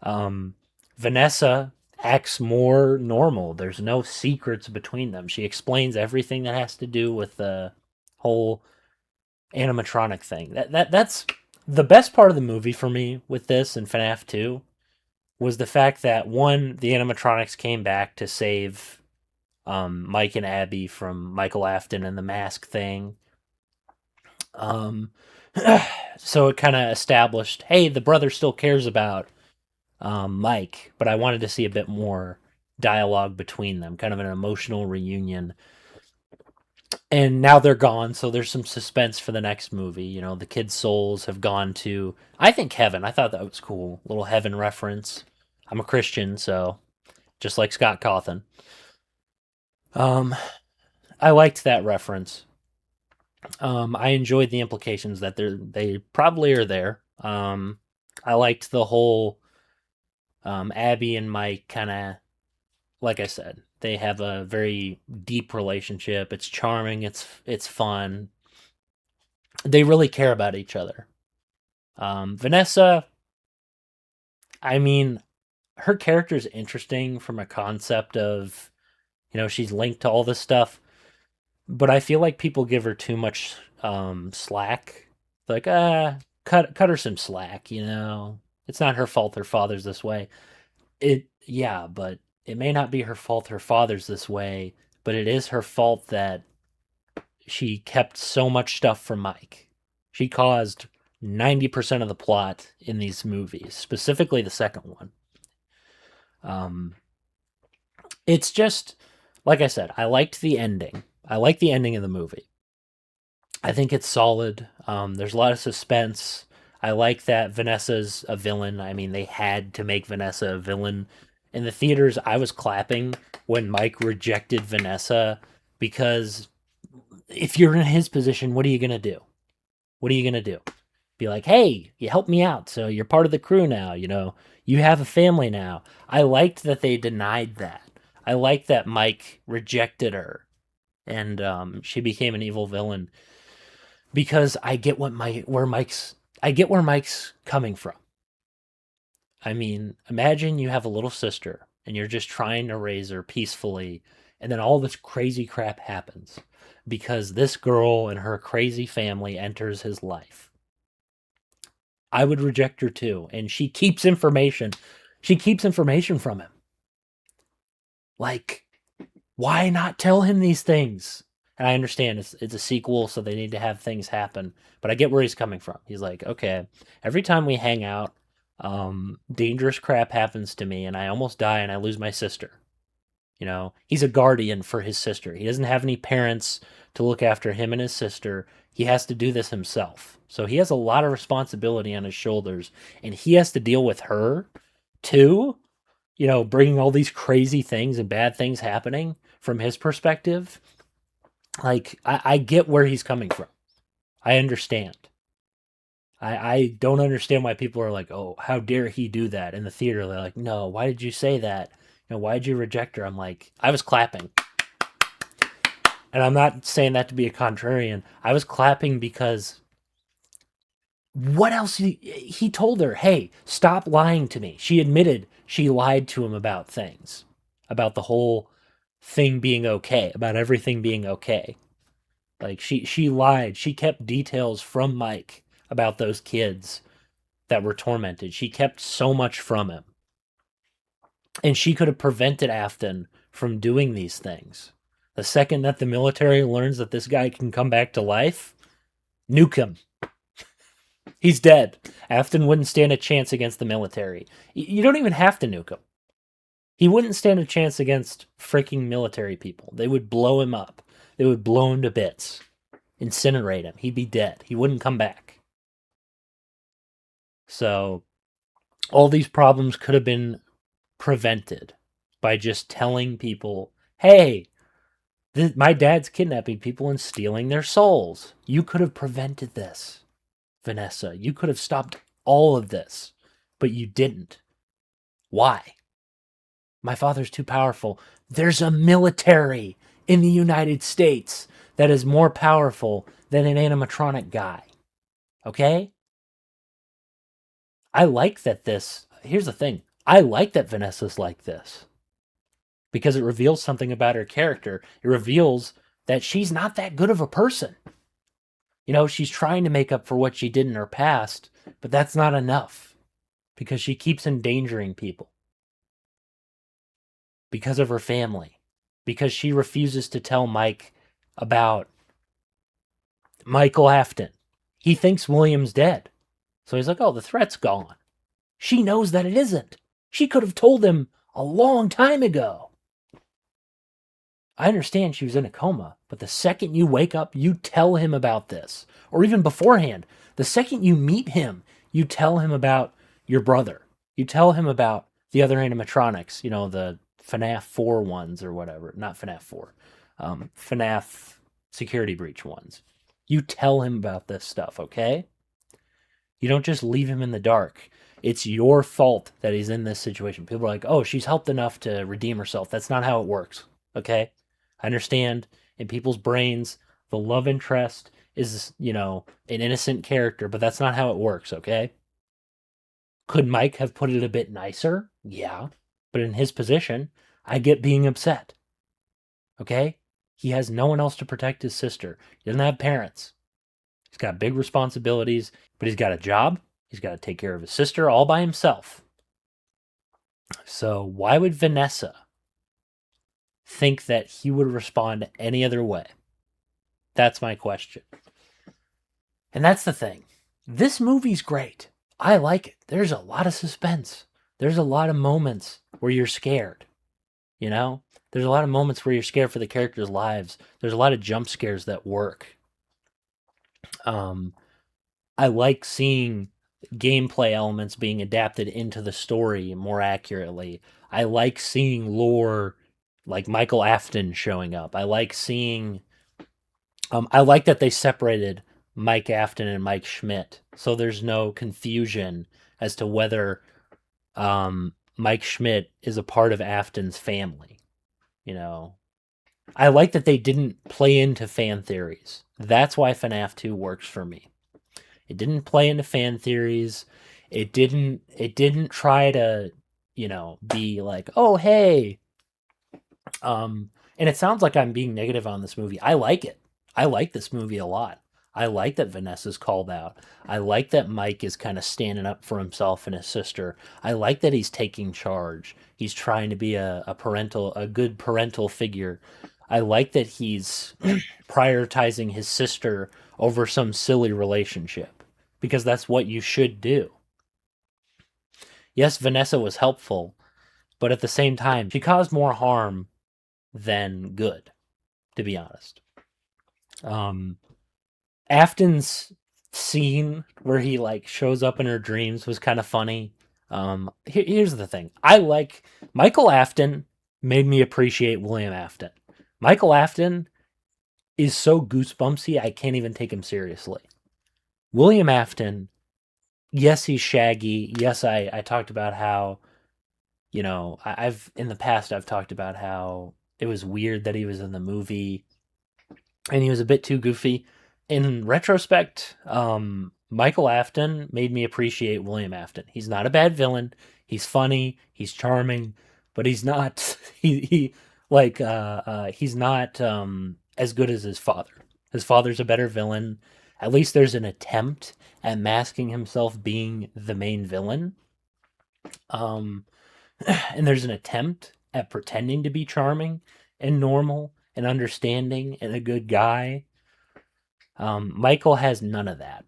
Um, Vanessa acts more normal. There's no secrets between them. She explains everything that has to do with the whole animatronic thing. That's the best part of the movie for me with this and FNAF 2 was the fact that one, the animatronics came back to save Mike and Abby from Michael Afton and the mask thing. Um, so it kind of established, hey, the brother still cares about Mike, but I wanted to see a bit more dialogue between them, kind of an emotional reunion. And now they're gone, so there's some suspense for the next movie. You know, the kids' souls have gone to, I think, heaven. I thought that was cool. Little heaven reference. I'm a Christian, so just like Scott Cawthon. Um, I liked that reference. I enjoyed the implications that they probably are there. I liked the whole Abby and Mike kind of, like I said, they have a very deep relationship. It's charming. It's fun. They really care about each other. Vanessa, I mean, her character is interesting from a concept of, she's linked to all this stuff, but I feel like people give her too much slack. Like, cut her some slack. It's not her fault her father's this way. Yeah, but it may not be her fault her father's this way, but it is her fault that she kept so much stuff from Mike. She caused 90% of the plot in these movies, specifically the second one. It's just, like I said, I liked the ending. I like the ending of the movie. I think it's solid. There's a lot of suspense. I like that Vanessa's a villain. I mean, they had to make Vanessa a villain. In the theaters, I was clapping when Mike rejected Vanessa because if you're in his position, what are you going to do? What are you going to do? Be like, hey, you helped me out, so you're part of the crew now, you have a family now. I liked that they denied that. I liked that Mike rejected her and she became an evil villain because I get where Mike's coming from. I mean, imagine you have a little sister and you're just trying to raise her peacefully, and then all this crazy crap happens because this girl and her crazy family enters his life. I would reject her too, and she keeps information. She keeps information from him. Like, why not tell him these things? And I understand it's a sequel, so they need to have things happen. But I get where he's coming from. He's like, okay, every time we hang out, dangerous crap happens to me, and I almost die, and I lose my sister. He's a guardian for his sister. He doesn't have any parents to look after him and his sister. He has to do this himself. So he has a lot of responsibility on his shoulders, and he has to deal with her too. Bringing all these crazy things and bad things happening from his perspective. Like, I get where he's coming from. I understand. I don't understand why people are like, oh, how dare he do that in the theater. They're like, no, why did you say that? Why did you reject her? I'm like, I was clapping. And I'm not saying that to be a contrarian. I was clapping because what else? He told her, hey, stop lying to me. She admitted she lied to him about things, about the whole thing being okay, about everything being okay. Like, she lied. She kept details from Mike about those kids that were tormented. She kept so much from him. And she could have prevented Afton from doing these things. The second that the military learns that this guy can come back to life, nuke him. He's dead. Afton wouldn't stand a chance against the military. You don't even have to nuke him. He wouldn't stand a chance against freaking military people. They would blow him up. They would blow him to bits, incinerate him. He'd be dead. He wouldn't come back. So all these problems could have been prevented by just telling people, hey, my dad's kidnapping people and stealing their souls. You could have prevented this, Vanessa. You could have stopped all of this, but you didn't. Why? My father's too powerful. There's a military in the United States that is more powerful than an animatronic guy. Okay? I like that this. Here's the thing. I like that Vanessa's like this because it reveals something about her character. It reveals that she's not that good of a person. You know, she's trying to make up for what she did in her past, but that's not enough because she keeps endangering people because of her family, because she refuses to tell Mike about Michael Afton. He thinks William's dead. So he's like, oh, the threat's gone. She knows that it isn't. She could have told him a long time ago. I understand she was in a coma, but the second you wake up, you tell him about this. Or even beforehand, the second you meet him, you tell him about your brother. You tell him about the other animatronics, you know, the Fnaf 4 ones or whatever. Not Fnaf 4. Fnaf security breach ones. You tell him about this stuff, okay? You don't just leave him in the dark. It's your fault that he's in this situation. People are like, oh, she's helped enough to redeem herself. That's not how it works, okay? I understand in people's brains, the love interest is, you know, an innocent character, but that's not how it works, okay? Could Mike have put it a bit nicer? Yeah. But in his position, I get being upset. Okay? He has no one else to protect his sister. He doesn't have parents. He's got big responsibilities, but he's got a job. He's got to take care of his sister all by himself. So why would Vanessa think that he would respond any other way? That's my question. And that's the thing. This movie's great. I like it. There's a lot of suspense. There's a lot of moments where you're scared. You know? There's a lot of moments where you're scared for the characters' lives. There's a lot of jump scares that work. I like seeing gameplay elements being adapted into the story more accurately. I like seeing lore like Michael Afton showing up. I like seeing. I like that they separated Mike Afton and Mike Schmidt, so there's no confusion as to whether Mike Schmidt is a part of Afton's family. You know, I like that they didn't play into fan theories. That's why FNAF 2 works for me. It didn't play into fan theories. It didn't try to, you know, be like, "Oh, hey." And it sounds like I'm being negative on this movie. I like it. I like this movie a lot. I like that Vanessa's called out. I like that Mike is kind of standing up for himself and his sister. I like that he's taking charge. He's trying to be a good parental figure. I like that he's prioritizing his sister over some silly relationship because that's what you should do. Yes, Vanessa was helpful, but at the same time, she caused more harm than good, to be honest. Afton's scene where he like shows up in her dreams was kind of funny. Here's the thing. I like Michael Afton made me appreciate William Afton. Michael Afton is so goosebumpsy, I can't even take him seriously. William Afton, yes, he's shaggy. Yes, I talked about how, you know, I've in the past I've talked about how it was weird that he was in the movie and he was a bit too goofy. In retrospect, Michael Afton made me appreciate William Afton. He's not a bad villain. He's funny. He's charming, but he's not. He's not as good as his father. His father's a better villain. At least there's an attempt at masking himself being the main villain. And there's an attempt at pretending to be charming and normal and understanding and a good guy. Michael has none of that.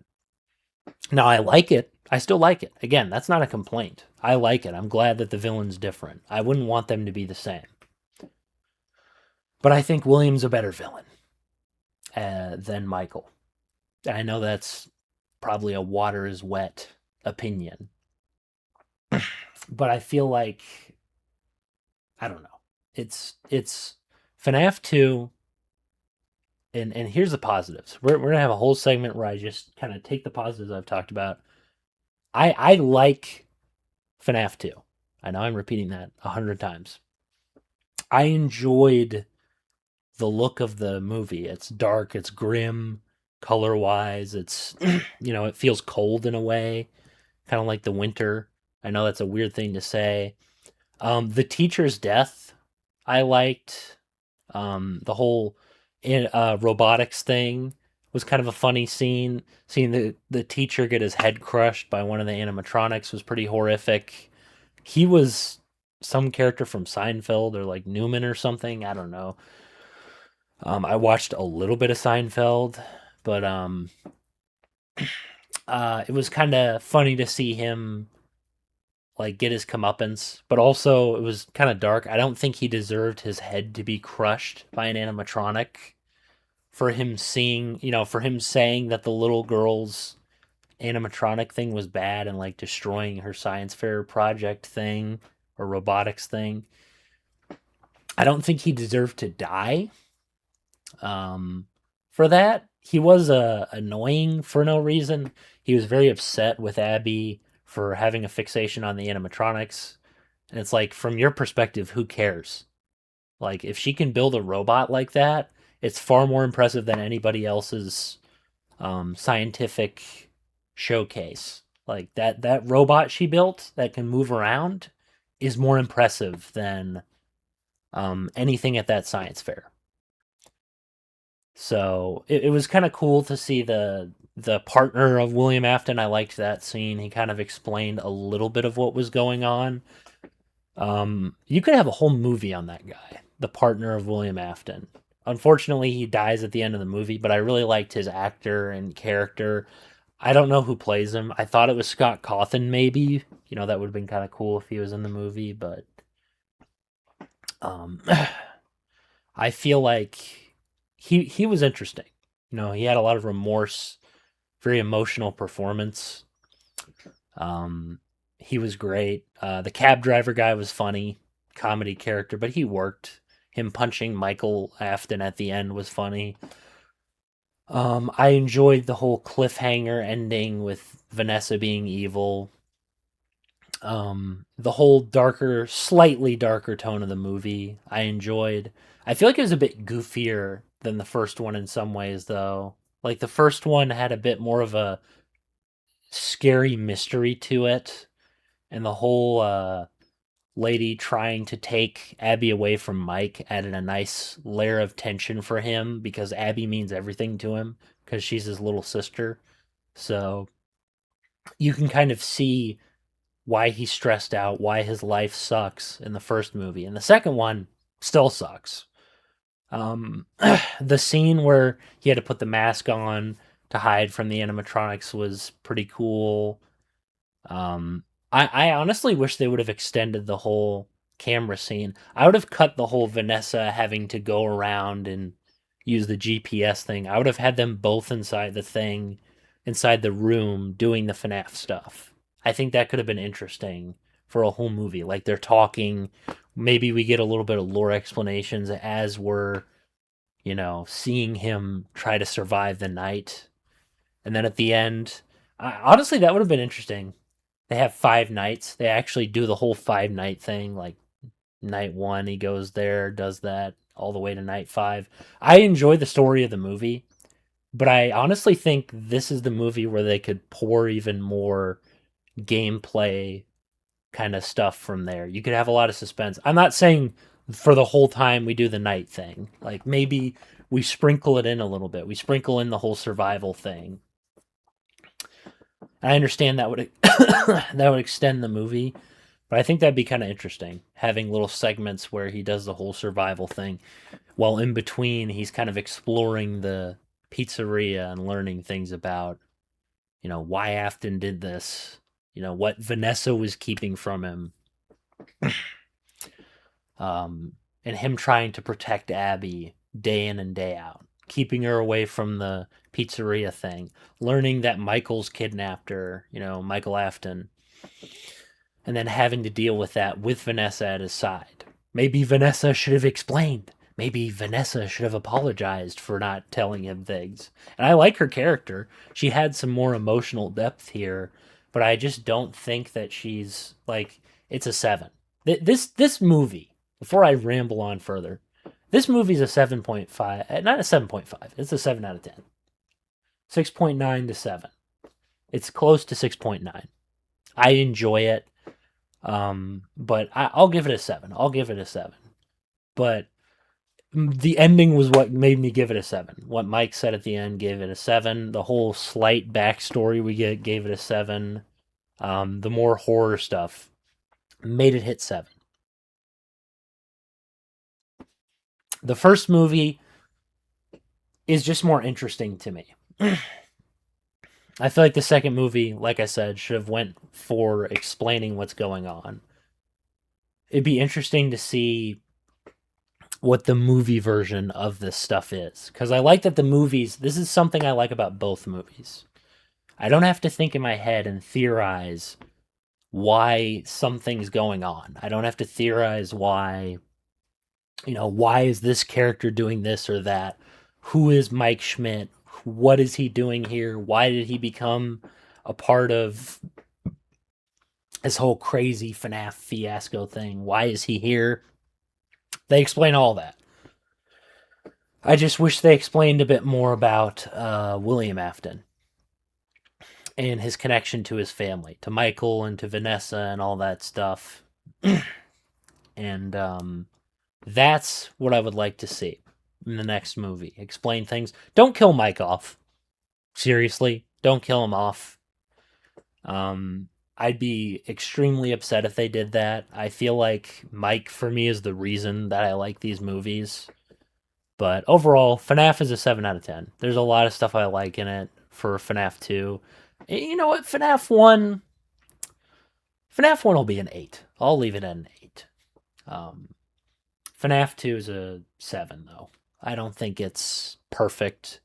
Now, I like it. I still like it. Again, that's not a complaint. I like it. I'm glad that the villain's different. I wouldn't want them to be the same. But I think William's a better villain than Michael. I know that's probably a water is wet opinion, but I feel like I don't know. It's FNAF 2 and here's the positives. We're gonna have a whole segment where I just kind of take the positives I've talked about. I like FNAF 2. I know I'm repeating that 100 times. I enjoyed the look of the movie. It's dark, it's grim, color wise. It's it feels cold in a way, kind of like the winter. I know that's a weird thing to say. The teacher's death, I liked. The whole robotics thing was kind of a funny scene. Seeing the teacher get his head crushed by one of the animatronics was pretty horrific. He was some character from Seinfeld or like Newman or something. I don't know. I watched a little bit of Seinfeld, but it was kind of funny to see him like get his comeuppance, but also it was kind of dark. I don't think he deserved his head to be crushed by an animatronic for him for him saying that the little girl's animatronic thing was bad and like destroying her science fair project thing or robotics thing. I don't think he deserved to die for that. He was annoying for no reason. He was very upset with Abby for having a fixation on the animatronics. And it's like, from your perspective, who cares? Like, if she can build a robot like that, it's far more impressive than anybody else's scientific showcase. Like that robot she built that can move around is more impressive than anything at that science fair. So it was kind of cool to see the partner of William Afton. I liked that scene. He kind of explained a little bit of what was going on. You could have a whole movie on that guy, the partner of William Afton. Unfortunately, he dies at the end of the movie, but I really liked his actor and character. I don't know who plays him. I thought it was Scott Cawthon, maybe. That would have been kind of cool if he was in the movie, but um, I feel like he was interesting. He had a lot of remorse, very emotional performance. He was great. The cab driver guy was funny, comedy character, but he worked. Him punching Michael Afton at the end was funny. I enjoyed the whole cliffhanger ending with Vanessa being evil. The whole darker, slightly darker tone of the movie, I enjoyed. I feel like it was a bit goofier than the first one in some ways, though. Like the first one had a bit more of a scary mystery to it, and the whole lady trying to take Abby away from Mike added a nice layer of tension for him because Abby means everything to him because she's his little sister. So you can kind of see why he's stressed out, why his life sucks in the first movie. And the second one still sucks. The scene where he had to put the mask on to hide from the animatronics was pretty cool. I honestly wish they would have extended the whole camera scene. I would have cut the whole Vanessa having to go around and use the GPS thing. I would have had them both inside the thing, inside the room, doing the FNAF stuff. I think that could have been interesting for a whole movie. Like they're talking, maybe we get a little bit of lore explanations as we're, seeing him try to survive the night. And then at the end, honestly, that would have been interesting. They have 5 nights. They actually do the whole 5 night thing. Like night one, he goes there, does that all the way to night 5. I enjoy the story of the movie, but I honestly think this is the movie where they could pour even more gameplay kind of stuff from there. You could have a lot of suspense. I'm not saying for the whole time we do the night thing. Like maybe we sprinkle it in a little bit. We sprinkle in the whole survival thing. I understand that would that would extend the movie, but I think that'd be kind of interesting having little segments where he does the whole survival thing while in between he's kind of exploring the pizzeria and learning things about, why Afton did this, what Vanessa was keeping from him, and him trying to protect Abby day in and day out, keeping her away from the pizzeria thing, learning that Michael's kidnapped her, Michael Afton, and then having to deal with that with Vanessa at his side. Maybe Vanessa should have explained. Maybe Vanessa should have apologized for not telling him things. And I like her character. She had some more emotional depth here, but I just don't think that she's like it's a 7. This movie, before I ramble on further, this movie's a 7.5, not a 7.5. It's a 7 out of 10. 6.9 to 7. It's close to 6.9. I enjoy it. But I'll give it a 7. I'll give it a 7. But the ending was what made me give it a 7. What Mike said at the end gave it a 7. The whole slight backstory we get gave it a 7. The more horror stuff made it hit 7. The first movie is just more interesting to me. I feel like the second movie, like I said, should have went for explaining what's going on. It'd be interesting to see what the movie version of this stuff is. Because I like that the movies, this is something I like about both movies. I don't have to think in my head and theorize why something's going on. I don't have to theorize why is this character doing this or that? Who is Mike Schmidt? What is he doing here? Why did he become a part of this whole crazy Fnaf fiasco thing? Why is he here? They explain all that. I just wish they explained a bit more about William Afton and his connection to his family, to Michael and to Vanessa and all that stuff. And that's what I would like to see in the next movie. Explain things. Don't kill Mike off. Seriously, don't kill him off. I'd be extremely upset if they did that. I feel like Mike, for me, is the reason that I like these movies. But overall, FNAF is a 7 out of 10. There's a lot of stuff I like in it for FNAF 2. You know what? FNAF 1 will be an 8. I'll leave it at an 8. FNAF 2 is a 7, though. I don't think it's perfect.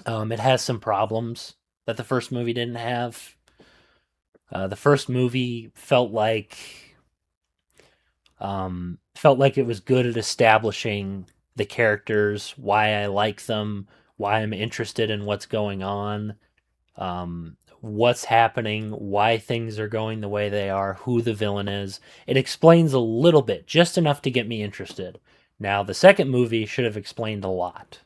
It has some problems that the first movie didn't have. The first movie felt like it was good at establishing the characters, why I like them, why I'm interested in what's going on, what's happening, why things are going the way they are, who the villain is. It explains a little bit, just enough to get me interested. Now, the second movie should have explained a lot,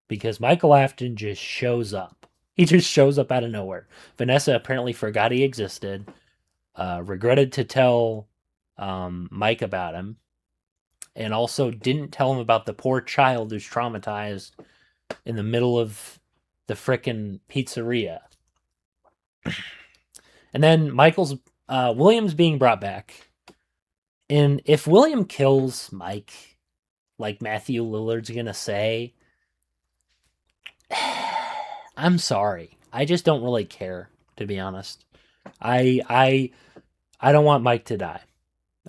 because Michael Afton just shows up. He just shows up out of nowhere. Vanessa apparently forgot he existed, regretted to tell Mike about him, and also didn't tell him about the poor child who's traumatized in the middle of the frickin' pizzeria. And then William's being brought back. And if William kills Mike, like Matthew Lillard's gonna say, I'm sorry. I just don't really care, to be honest. I don't want Mike to die.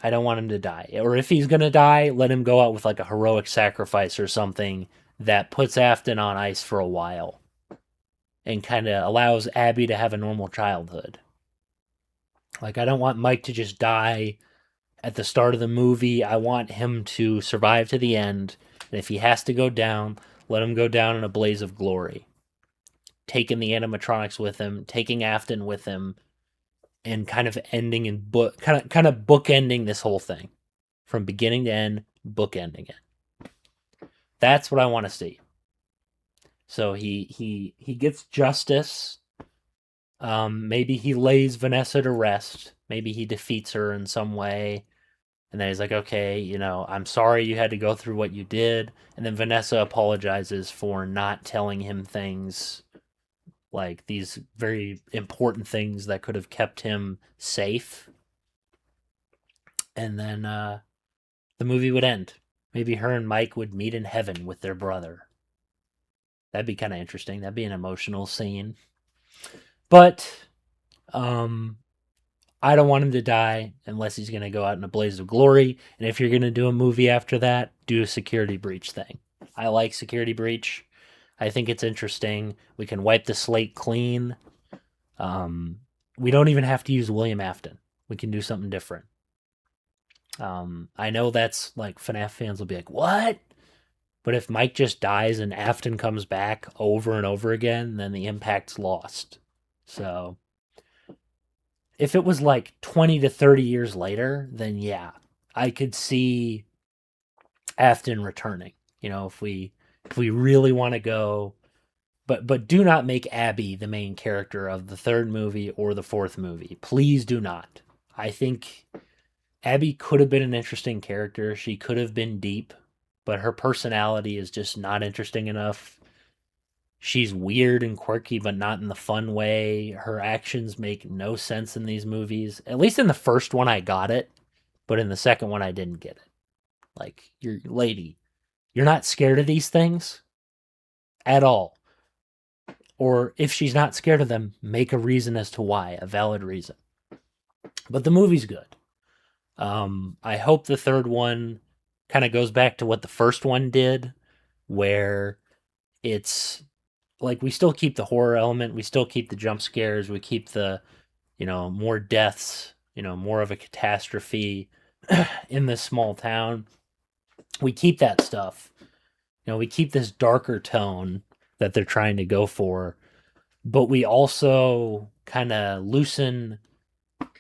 I don't want him to die. Or if he's gonna die, let him go out with like a heroic sacrifice or something that puts Afton on ice for a while and kind of allows Abby to have a normal childhood. Like, I don't want Mike to just die at the start of the movie. I want him to survive to the end. And if he has to go down, let him go down in a blaze of glory. Taking the animatronics with him, taking Afton with him, and kind of ending in kind of bookending this whole thing. From beginning to end, bookending it. That's what I want to see. So he gets justice. Maybe he lays Vanessa to rest. Maybe he defeats her in some way. And then he's like, okay, I'm sorry you had to go through what you did. And then Vanessa apologizes for not telling him things, like these very important things that could have kept him safe. And then the movie would end. Maybe her and Mike would meet in heaven with their brother. That'd be kind of interesting. That'd be an emotional scene. But um, I don't want him to die unless he's going to go out in a blaze of glory. And if you're going to do a movie after that, do a security breach thing. I like security breach. I think it's interesting. We can wipe the slate clean. Um, we don't even have to use William Afton. We can do something different. I know that's like FNAF fans will be like, what? But if Mike just dies and Afton comes back over and over again, then the impact's lost. So if it was like 20 to 30 years later, then yeah, I could see Afton returning. If we really want to go, but do not make Abby the main character of the third movie or the fourth movie. Please do not. I think Abby could have been an interesting character. She could have been deep, but her personality is just not interesting enough. She's weird and quirky, but not in the fun way. Her actions make no sense in these movies. At least in the first one, I got it, but in the second one, I didn't get it. Like, you're lady, you're not scared of these things at all. Or if she's not scared of them, make a reason as to why, a valid reason. But the movie's good. I hope the third one kind of goes back to what the first one did, where it's like we still keep the horror element, we still keep the jump scares, we keep the, more deaths, more of a catastrophe in this small town. We keep that stuff. We keep this darker tone that they're trying to go for, but we also kind of loosen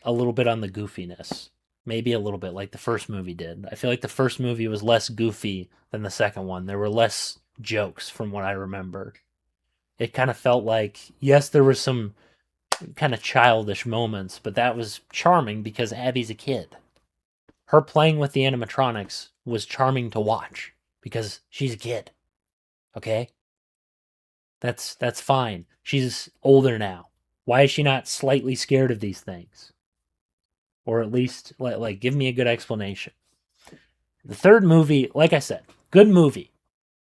a little bit on the goofiness. Maybe a little bit like the first movie did. I feel like the first movie was less goofy than the second one. There were less jokes from what I remember. It kind of felt like, yes, there were some kind of childish moments, but that was charming because Abby's a kid. Her playing with the animatronics was charming to watch because she's a kid. Okay? That's fine. She's older now. Why is she not slightly scared of these things? Or at least like give me a good explanation. The third movie, like I said, good movie.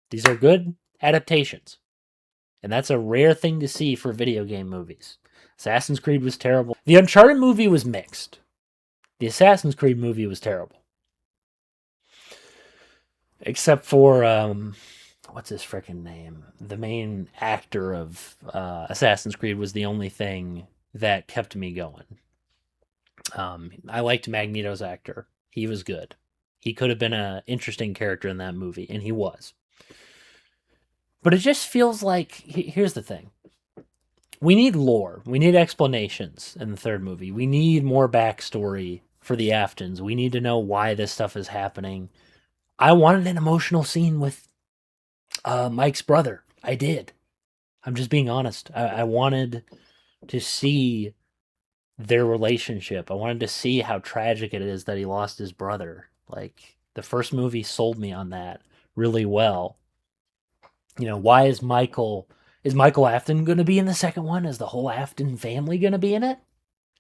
These are good adaptations. And that's a rare thing to see for video game movies. Assassin's Creed was terrible. The Uncharted movie was mixed. The Assassin's Creed movie was terrible. Except for what's his freaking name? The main actor of Assassin's Creed was the only thing that kept me going. I liked Magneto's actor. He was good. He could have been an interesting character in that movie, and he was. But it just feels like here's the thing. We need lore. We need explanations in the third movie. We need more backstory for the Aftons. We need to know why this stuff is happening. I wanted an emotional scene with Mike's brother. I did. I'm just being honest. I wanted to see their relationship. I wanted to see how tragic it is that he lost his brother. Like, the first movie sold me on that really well. Why is Michael Afton going to be in the second one? Is the whole Afton family going to be in it?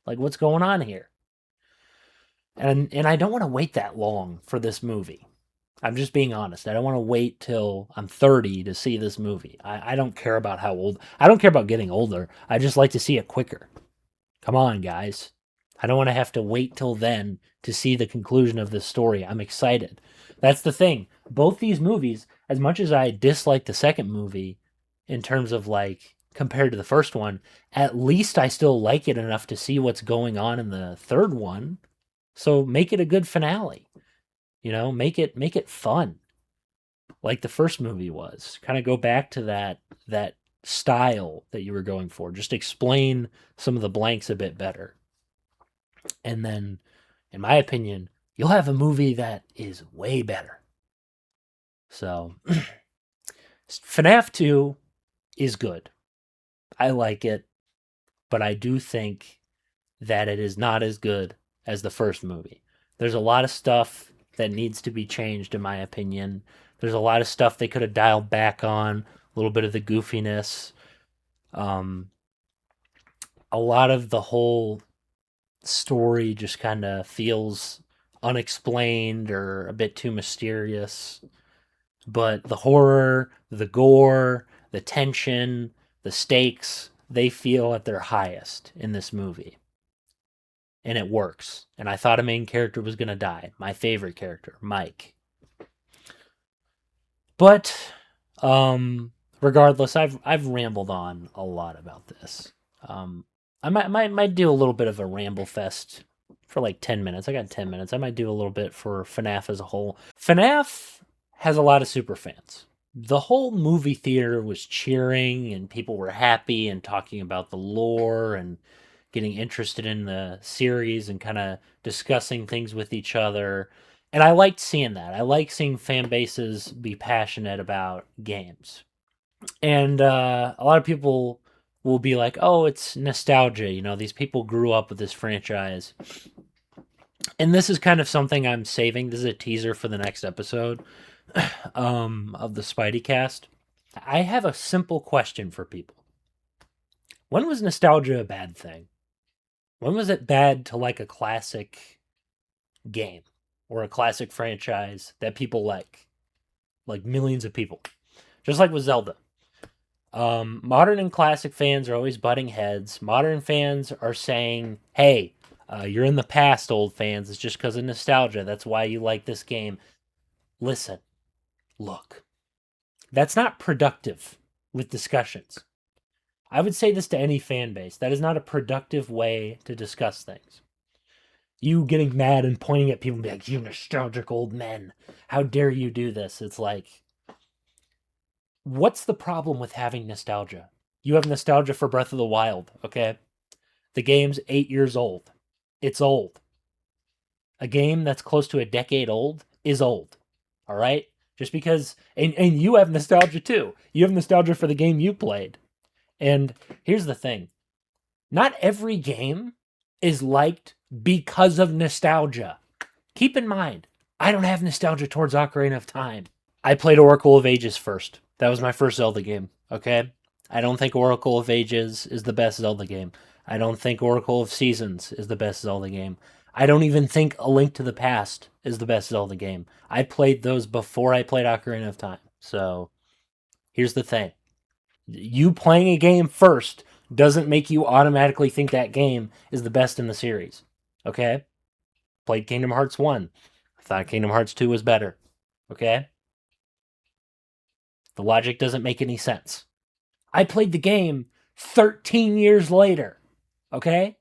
Like, what's going on here? And I don't want to wait that long for this movie. I'm just being honest. I don't want to wait till I'm 30 to see this movie. I don't care about how old. I don't care about getting older. I just like to see it quicker. Come on, guys. I don't want to have to wait till then to see the conclusion of this story. I'm excited. That's the thing. Both these movies, as much as I dislike the second movie in terms of like compared to the first one, at least I still like it enough to see what's going on in the third one. So make it a good finale. Make it fun. Like the first movie was. Kind of go back to that style that you were going for. Just explain some of the blanks a bit better. And then, in my opinion, you'll have a movie that is way better. So, FNAF 2 is good. I like it, but I do think that it is not as good as the first movie. There's a lot of stuff that needs to be changed, in my opinion. There's a lot of stuff they could have dialed back on, a little bit of the goofiness. A lot of the whole story just kind of feels unexplained or a bit too mysterious. But the horror, the gore, the tension, the stakes, they feel at their highest in this movie. And it works. And I thought a main character was going to die. My favorite character, Mike. But regardless, I've rambled on a lot about this. I might do a little bit of a ramble fest for like 10 minutes. I got 10 minutes. I might do a little bit for Fnaf as a whole. Fnaf has a lot of super fans. The whole movie theater was cheering and people were happy and talking about the lore and getting interested in the series and kind of discussing things with each other. And I liked seeing that. I like seeing fan bases be passionate about games. And a lot of people will be like, oh, it's nostalgia. You know, these people grew up with this franchise. And this is kind of something I'm saving. This is a teaser for the next episode of the Spidey cast. I have a simple question for people. When was nostalgia a bad thing? When was it bad to like a classic game or a classic franchise that people like millions of people? Just like with Zelda. Modern and classic fans are always butting heads. Modern fans are saying, hey, you're in the past, old fans. It's just because of nostalgia. That's why you like this game. Listen, look, that's not productive with discussions. I would say this to any fan base. That is not a productive way to discuss things. You getting mad and pointing at people and be like, you nostalgic old men. How dare you do this? It's like, what's the problem with having nostalgia? You have nostalgia for Breath of the Wild, okay? The game's 8 years old. It's old. A game that's close to a decade old is old. All right? Just because, and you have nostalgia too. You have nostalgia for the game you played. And here's the thing. Not every game is liked because of nostalgia. Keep in mind, I don't have nostalgia towards Ocarina of Time. I played Oracle of Ages first. That was my first Zelda game, okay? I don't think Oracle of Ages is the best Zelda game. I don't think Oracle of Seasons is the best Zelda game. I don't even think A Link to the Past is the best Zelda game. I played those before I played Ocarina of Time. So, here's the thing. You playing a game first doesn't make you automatically think that game is the best in the series. Okay? Played Kingdom Hearts 1. I thought Kingdom Hearts 2 was better. Okay? The logic doesn't make any sense. I played the game 13 years later. Okay?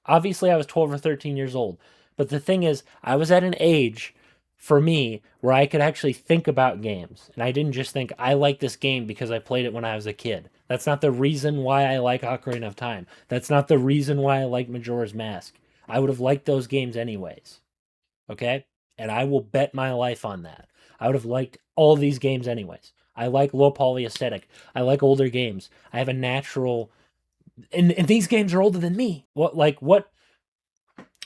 Obviously, I was 12 or 13 years old. But the thing is, I was at an age, for me, where I could actually think about games. And I didn't just think, I like this game because I played it when I was a kid. That's not the reason why I like Ocarina of Time. That's not the reason why I like Majora's Mask. I would have liked those games anyways. Okay? And I will bet my life on that. I would have liked all these games anyways. I like low poly aesthetic. I like older games. I have a natural... And these games are older than me. What?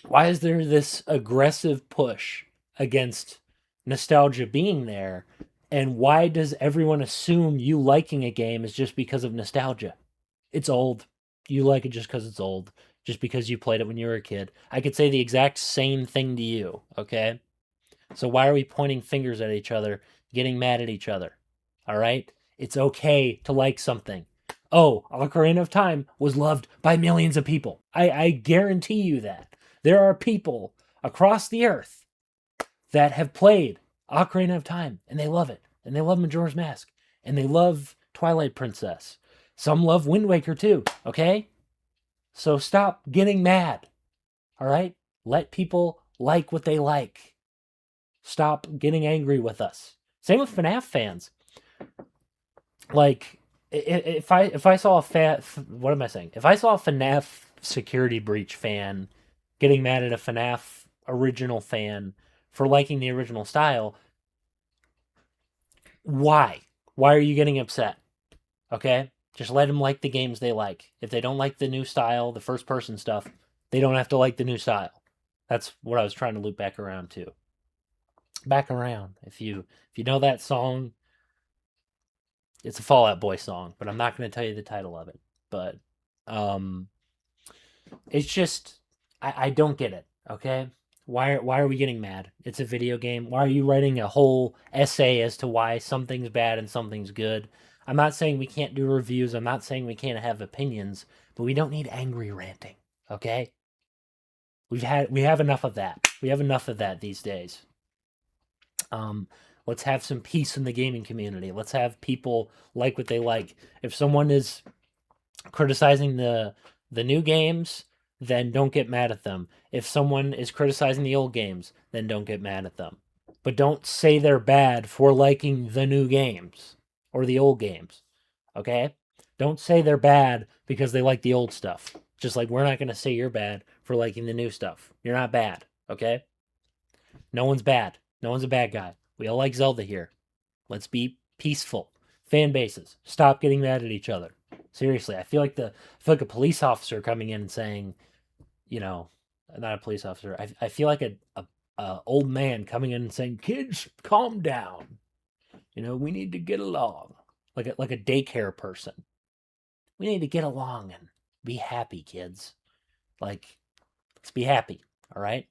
Why is there this aggressive push against nostalgia being there? And why does everyone assume you liking a game is just because of nostalgia? It's old. You like it just because it's old. Just because you played it when you were a kid. I could say the exact same thing to you, okay? So why are we pointing fingers at each other, getting mad at each other? All right? It's okay to like something. Oh, Ocarina of Time was loved by millions of people. I guarantee you that. There are people across the earth that have played Ocarina of Time, and they love it. And they love Majora's Mask. And they love Twilight Princess. Some love Wind Waker too, okay? So stop getting mad, all right? Let people like what they like. Stop getting angry with us. Same with FNAF fans. Like, if I saw what am I saying? If I saw a FNAF security breach fan getting mad at a FNAF original fan for liking the original style, why? Why are you getting upset? Okay? Just let them like the games they like. If they don't like the new style, the first person stuff, they don't have to like the new style. That's what I was trying to loop back around to. Back around. If you know that song, it's a Fall Out Boy song, but I'm not going to tell you the title of it. But it's just I don't get it. Okay, why are we getting mad? It's a video game. Why are you writing a whole essay as to why something's bad and something's good? I'm not saying we can't do reviews. I'm not saying we can't have opinions, but we don't need angry ranting. Okay? We have enough of that. We have enough of that these days. Um, let's have some peace in the gaming community. Let's have people like what they like. If someone is criticizing the new games, then don't get mad at them. If someone is criticizing the old games, then don't get mad at them. But don't say they're bad for liking the new games or the old games. Okay? Don't say they're bad because they like the old stuff. Just like we're not going to say you're bad for liking the new stuff. You're not bad. Okay? No one's bad. No one's a bad guy. We all like Zelda here. Let's be peaceful. Fan bases, stop getting mad at each other. Seriously, I feel like a police officer coming in and saying, you know, not a police officer. I feel like a old man coming in and saying, "Kids, calm down. You know, we need to get along." Like a daycare person. We need to get along and be happy, kids. Like, let's be happy. All right.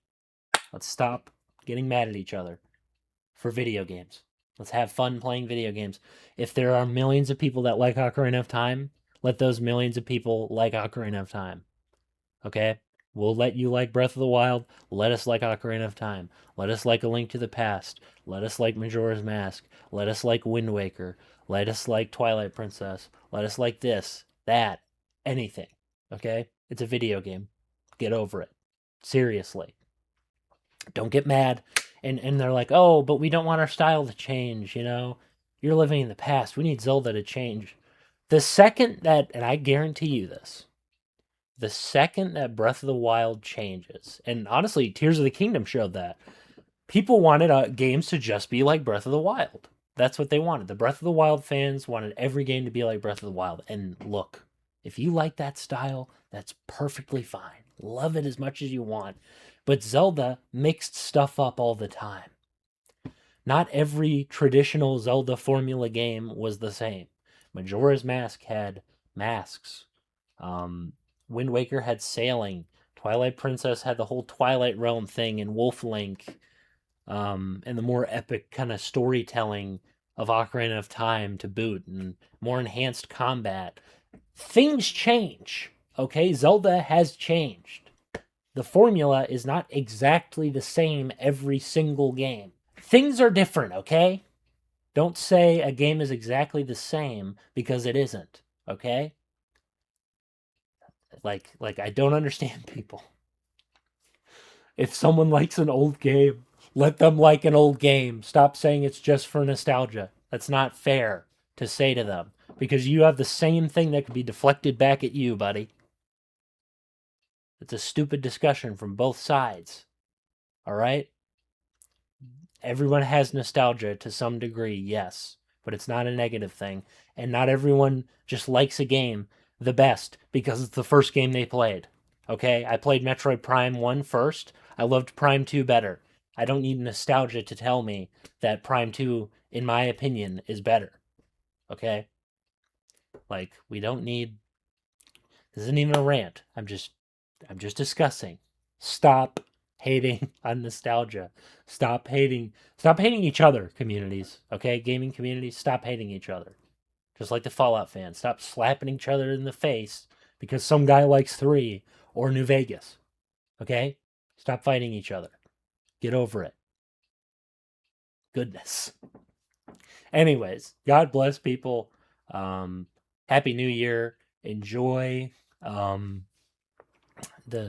Let's stop getting mad at each other for video games. Let's have fun playing video games. If there are millions of people that like Ocarina of Time, let those millions of people like Ocarina of Time. Okay? We'll let you like Breath of the Wild. Let us like Ocarina of Time. Let us like A Link to the Past. Let us like Majora's Mask. Let us like Wind Waker. Let us like Twilight Princess. Let us like this, that, anything. Okay? It's a video game. Get over it. Seriously. Don't get mad. And they're like, "Oh, but we don't want our style to change, you know? You're living in the past. We need Zelda to change." The second that, and I guarantee you this, the second that Breath of the Wild changes, and honestly, Tears of the Kingdom showed that, people wanted games to just be like Breath of the Wild. That's what they wanted. The Breath of the Wild fans wanted every game to be like Breath of the Wild. And look, if you like that style, that's perfectly fine. Love it as much as you want. But Zelda mixed stuff up all the time. Not every traditional Zelda formula game was the same. Majora's Mask had masks. Wind Waker had sailing. Twilight Princess had the whole Twilight Realm thing, and Wolf Link, and the more epic kind of storytelling of Ocarina of Time to boot, and more enhanced combat. Things change, okay? Zelda has changed. The formula is not exactly the same every single game. Things are different, okay? Don't say a game is exactly the same because it isn't, okay? Like I don't understand people. If someone likes an old game, let them like an old game. Stop saying it's just for nostalgia. That's not fair to say to them because you have the same thing that could be deflected back at you, buddy. It's a stupid discussion from both sides. All right? Everyone has nostalgia to some degree, yes, but it's not a negative thing. And not everyone just likes a game the best because it's the first game they played. Okay? I played Metroid Prime 1 first. I loved Prime 2 better. I don't need nostalgia to tell me that Prime 2, in my opinion, is better. Okay? Like, we don't need. This isn't even a rant. I'm just discussing. Stop hating on nostalgia. Stop hating each other, communities. Okay? Gaming communities, stop hating each other. Just like the Fallout fans. Stop slapping each other in the face because some guy likes 3 or New Vegas. Okay? Stop fighting each other. Get over it. Goodness. Anyways, God bless people. Happy New Year. Enjoy the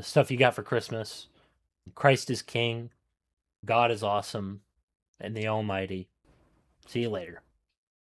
stuff you got for Christmas. Christ is King. God is awesome. And the Almighty. See you later.